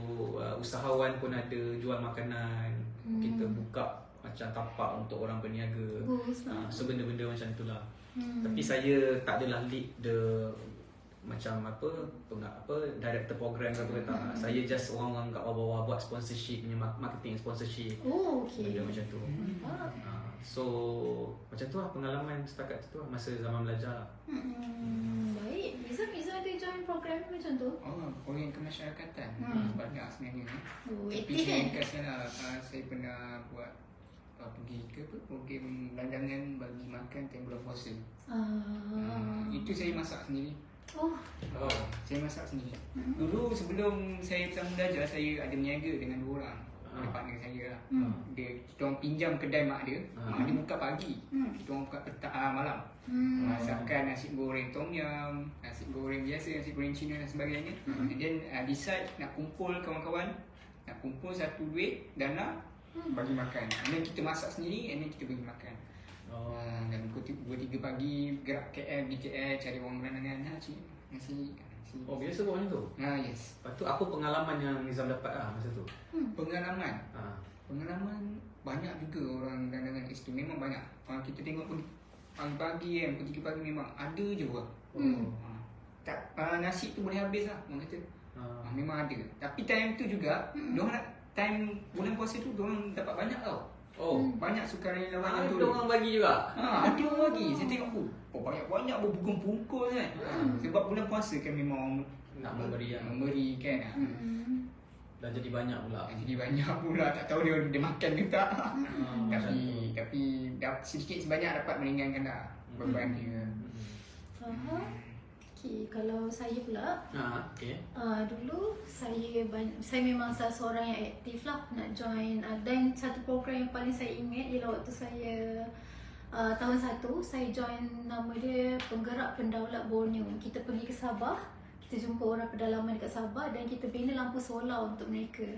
usahawan pun ada, jual makanan. Kita buka macam tapak untuk orang berniaga. So benda-benda macam tu lah. Tapi saya tak adalah lead the macam director program ke apa tak. Saya just orang-orang kat bawah-bawah buat sponsorship, punya marketing sponsorship. Benda macam tu. So macam tu lah pengalaman setakat tu lah, masa zaman belajar lah.
Baik. Miza ada join program macam tu?
Program kemasyarakatan. Banyak sebenarnya. Tapi
Aktif
saya
kan?
kasihlah saya pernah buat pergi ke program landangan bagi makan time bulan puasa. Itu saya masak sendiri. Saya masak sendiri. Dulu sebelum saya pertama belajar, saya ada berniaga dengan dua orang, partner saya lah. kita orang pinjam kedai mak dia. Mak dia buka pagi, kita orang buka malam. Masakan nasi goreng tom yum, nasi goreng biasa, nasi goreng Cina dan sebagainya. And then decide nak kumpul kawan-kawan, nak kumpul satu duit dana bagi makan. And then kita masak sendiri, and then kita bagi makan. Dan pukul 3 pagi gerak KL, di KL cari orang beranangan nasi.
Oh, biasa buat macam tu?
Yes.
Lepas tu apa pengalaman yang Nizam dapat masa tu?
Pengalaman banyak juga orang beranangan kat situ. Memang banyak. Kita tengok pagi-pagi kan, pukul 3 pagi memang ada je orang. Nasi tu boleh habis lah orang kata. Memang ada. Tapi time tu juga diorang nak, time bulan puasa tu diorang dapat banyak tau. Banyak sukarelawan yang tu.
Ada orang bagi juga?
Ada orang bagi. Saya tengok banyak-banyak berbungkus kan. Sebab bulan puasa kan memang
nak
memberi kan.
Dan jadi banyak pula. Tak tahu dia makan ke tak. Tapi sedikit sebanyak dapat meringankan lah beban dia.
Okay, kalau saya pula, dulu saya memang salah seorang yang aktif lah nak join, dan satu program yang paling saya ingat ialah waktu saya tahun 1 saya join, nama dia Penggerak Pendaulat Borneo. Kita pergi ke Sabah, kita jumpa orang pedalaman dekat Sabah dan kita bina lampu solar untuk mereka.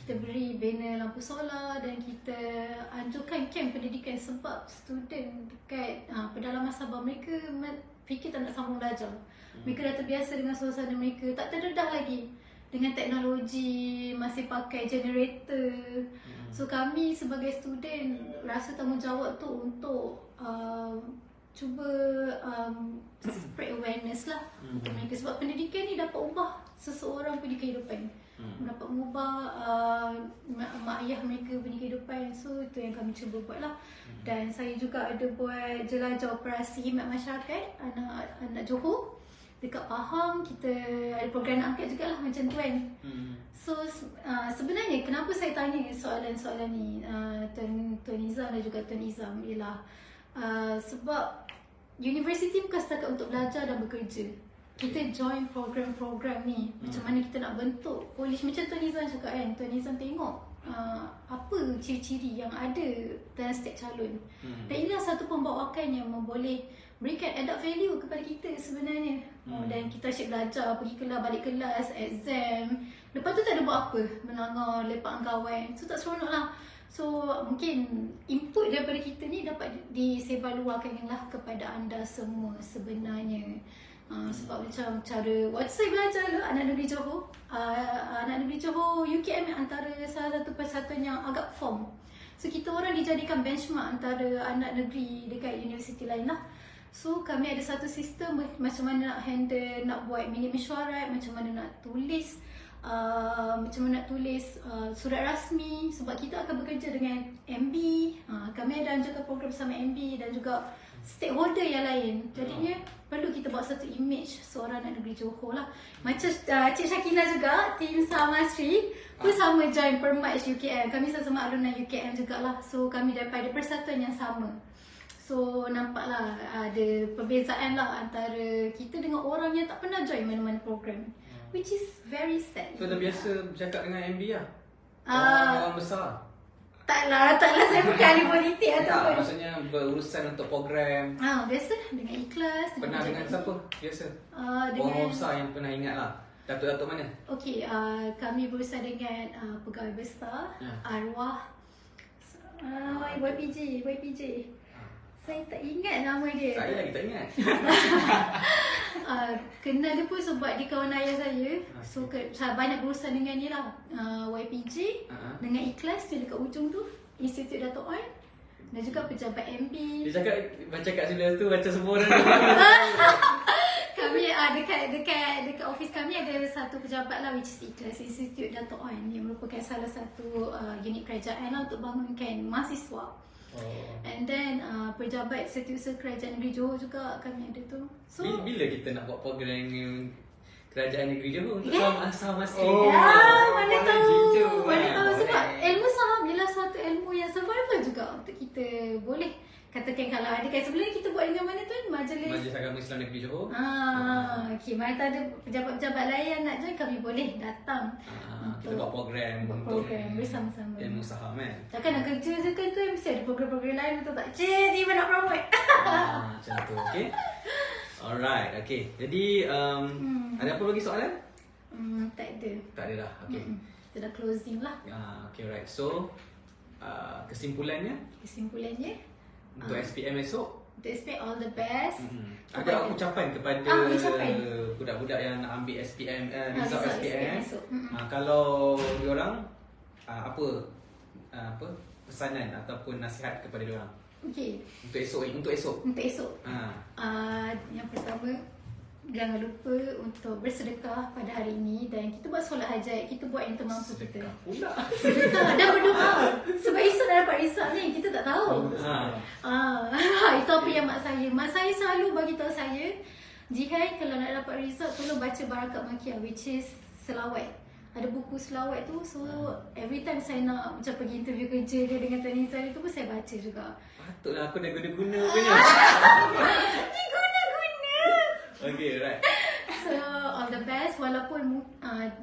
Kita beri bina lampu solar dan kita anjurkan kem pendidikan sebab student dekat pedalaman Sabah, mereka fikir tak nak sambung belajar. Mereka dah terbiasa dengan suasana mereka, tak terdedah lagi dengan teknologi, masih pakai generator. So kami sebagai student rasa tanggungjawab tu untuk cuba spread awareness lah untuk mereka. Sebab pendidikan ni dapat ubah seseorang punya kehidupan, dapat mengubah mak ayah mereka punya kehidupan. So itu yang kami cuba buat lah. Dan saya juga ada buat jelajah operasi khidmat masyarakat anak Johor dekat Pahang. Kita ada program nak angkat jugalah macam tu kan. So sebenarnya kenapa saya tanya soalan-soalan ni Tuan Nizam dan juga Tuan Izam ialah sebab universiti bukan setakat untuk belajar dan bekerja. Kita join program-program ni, macam mana kita nak bentuk polis. Macam Tuan Nizam cakap kan, Tuan Nizam tengok apa ciri-ciri yang ada dalam setiap calon. Dan inilah satu pembawakan yang boleh berikan added value kepada kita sebenarnya. Dan kita asyik belajar, pergi kelas, balik kelas, exam. Lepas tu tak ada buat apa, melanggar, lepak dengan kawan. So tak seronok lah. So mungkin input daripada kita ni dapat disebarluarkan lah kepada anda semua sebenarnya. Sebab macam cara waktu saya belajar lah anak negeri Johor, anak negeri Johor UKM antara salah satu persatuan yang agak form. So kita orang dijadikan benchmark antara anak negeri dekat universiti lain lah. So kami ada satu sistem macam mana nak handle, nak buat mini mesyuarat, macam mana nak tulis surat rasmi. Sebab kita akan bekerja dengan MB, kami ada anjurkan program bersama MB dan juga stakeholder yang lain. Jadinya perlu kita buat satu image seorang anak negeri Johor lah. Macam Cik Syakina juga, tim Samasri pun sama join Permaj UKM. Kami sama-sama alumni UKM jugalah. So kami daripada persatuan yang sama. So nampaklah ada perbezaan lah antara kita dengan orang yang tak pernah join mana-mana program, which is very sad.
So dah biasa bercakap dengan MB lah? Orang besar?
Taklah saya bukan ahli politik ataupun.
Maksudnya berurusan untuk program.
Biasa dengan ikhlas.
Pernah dengan siapa? Biasa?
Dengan
orang besar yang pernah ingat lah. Datuk-datuk mana?
Okey, kami berurusan dengan pegawai besar, arwah YPJ. Saya tak ingat nama dia.
Saya lagi tak ingat.
Kenal dia pun sebab dia kawan ayah saya. So banyak berurusan dengan dia lah. YPJ dengan ikhlas dia dekat ujung tu, Institut Dato' On, dan juga pejabat MB.
Dia cakap sebelah tu macam semua orang.
Kami dekat office kami ada satu pejabat lah, which is ikhlas, Institut Dato' On, yang merupakan salah satu unit kerajaan lah untuk bangunkan mahasiswa. And then pejabat Setiausaha Kerajaan Negeri Johor juga kami ada tu. So
bila kita nak buat program Kerajaan Negeri Johor untuk saham asli?
Mana tahu sebab ilmu saham ialah satu ilmu yang survival juga untuk kita. Boleh katakan kalau ada kan sebelum ni kita buat dengan mana tu, Majlis
Agama Islam Negeri Johor.
Okey, mana tahu ada pejabat-pejabat lain yang nak join, kami boleh datang
kita buat program
bersama-sama.
Ilmu usaha kan.
Takkan nak kerja je kan tu, mesti ada program-program lain betul tak? Cik, Iman nak promote.
Macam tu, okay. Alright, okay. Jadi, ada apa lagi soalan?
Tak ada.
Tak ada dah, okay.
Kita dah closing lah.
Okay, right. So, kesimpulannya untuk SPM esok,
To expect all the best.
ada ucapan kepada
ucapan.
budak-budak yang nak ambil SPM, result
result
SPM.
esok.
Kalau diorang apa pesanan ataupun nasihat kepada diorang
Okay.
untuk esok.
Untuk esok. Yang pertama, jangan lupa untuk bersedekah pada hari ini dan kita buat solat hajat, kita buat yang termampu kita.
Pula.
Sedekah dan berdoa. Sebab esok dah dapat result ni, kita tak tahu. Itu apa yang mak saya selalu bagi tahu saya, Jihan kalau nak dapat result tolong baca Barakat Makiyah, which is selawat. Ada buku selawat tu, so every time saya nak macam pergi interview kerja dia dengan Tan Nizam itu pun saya baca juga.
Patutlah aku dah guna-guna punya. Okay, right.
So all the best, walaupun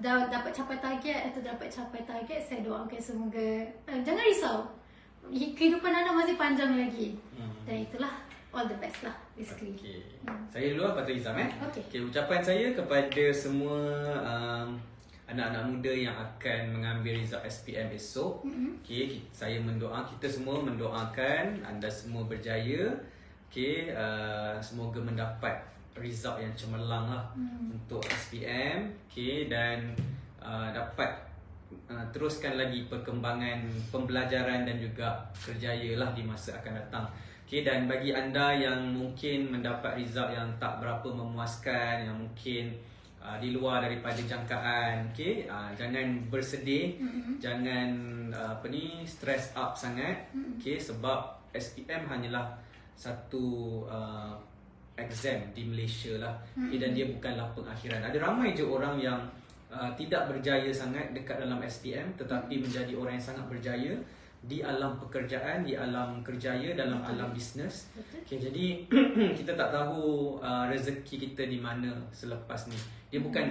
dah dapat capai target atau dapat capai target, saya doakan semoga jangan risau, kehidupan anda masih panjang lagi. Dan itulah all the best lah basically.
Okay. Saya dulu Patut Izam
Okay.
Ucapan saya kepada semua anak-anak muda yang akan mengambil result SPM esok. Okay, kita semua mendoakan anda semua berjaya. Okay, semoga mendapat result yang cemerlang lah untuk SPM. Okay, dan dapat teruskan lagi perkembangan pembelajaran dan juga kerjaya lah di masa akan datang. Okay, dan bagi anda yang mungkin mendapat result yang tak berapa memuaskan, yang mungkin di luar daripada jangkaan, okay, jangan bersedih, jangan stress up sangat, okay, sebab SPM hanyalah satu exam di Malaysia lah, okay, dan dia bukanlah pengakhiran. Ada ramai je orang yang tidak berjaya sangat dekat dalam SPM tetapi menjadi orang yang sangat berjaya di alam pekerjaan, di alam kerjaya, dalam alam bisnes. Okay, jadi kita tak tahu rezeki kita di mana selepas ni. Dia bukan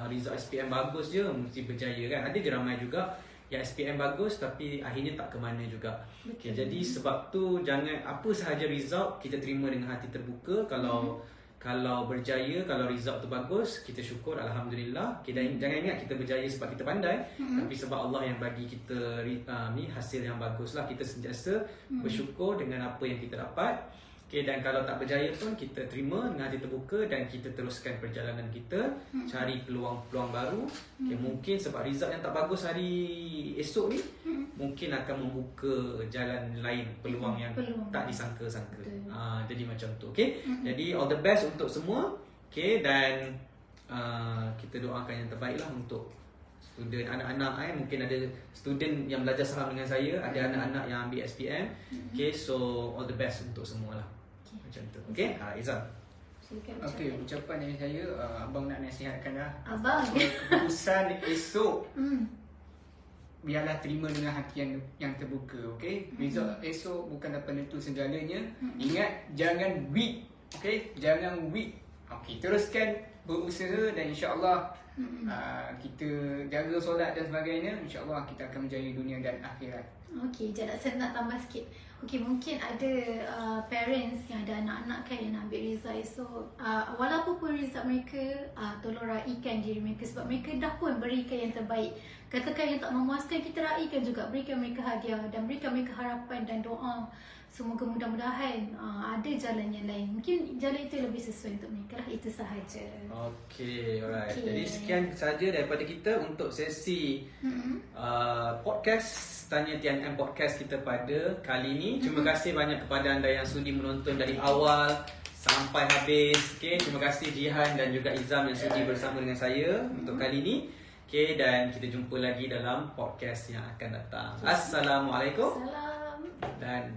result SPM bagus je mesti berjaya kan. Ada je ramai juga yang SPM bagus tapi akhirnya tak ke mana juga. Okay, jadi sebab tu jangan apa sahaja result kita terima dengan hati terbuka. Kalau berjaya, kalau result tu bagus, kita syukur, alhamdulillah. Okay, dan jangan ingat kita berjaya sebab kita pandai, tapi sebab Allah yang bagi kita hasil yang bagus lah. Kita sentiasa bersyukur dengan apa yang kita dapat. Okay, dan kalau tak berjaya pun kita terima dengan hati terbuka dan kita teruskan perjalanan kita, cari peluang-peluang baru. Okay, mungkin sebab result yang tak bagus hari esok ni mungkin akan membuka jalan lain, peluang yang tak disangka-sangka. Jadi macam tu. Okay, jadi all the best untuk semua. Okay, dan kita doakan yang terbaik lah untuk student, anak-anak. Mungkin ada student yang belajar sama dengan saya, ada anak-anak yang ambil SPM. Okay, so all the best untuk semua lah. Macam tu. Okay, Izam.
Okay, ucapan dari saya, abang nak nasihatkan lah.
Abang.
Keputusan esok, biarlah terima dengan hati yang terbuka. Okay, result esok bukanlah penentu segalanya. Ingat, jangan weak. Okay, jangan weak. Okay, teruskan berusaha dan insya-Allah kita jaga solat dan sebagainya, insya-Allah kita akan menjaya dunia dan akhirat.
Okey, saya nak tambah sikit. Okey, mungkin ada parents yang ada anak-anak kan yang nak ambil result esok. Walaupun pun result mereka, tolong raikan diri mereka sebab mereka dah pun berikan yang terbaik. Katakan yang tak memuaskan, kita raikan juga, berikan mereka hadiah dan berikan mereka harapan dan doa. Semoga mudah-mudahan ada jalan yang lain. Mungkin jalan itu lebih sesuai untuk mereka lah. Itu sahaja.
Okay, alright. Okay. Jadi sekian sahaja daripada kita untuk sesi podcast Tanya TNM Podcast kita pada kali ini. Terima kasih banyak kepada anda yang sudi menonton dari awal sampai habis. Okay, terima kasih Jihan dan juga Izam yang sudi bersama dengan saya untuk kali ini. Okay, dan kita jumpa lagi dalam podcast yang akan datang. Assalamualaikum.
Salam.
Dan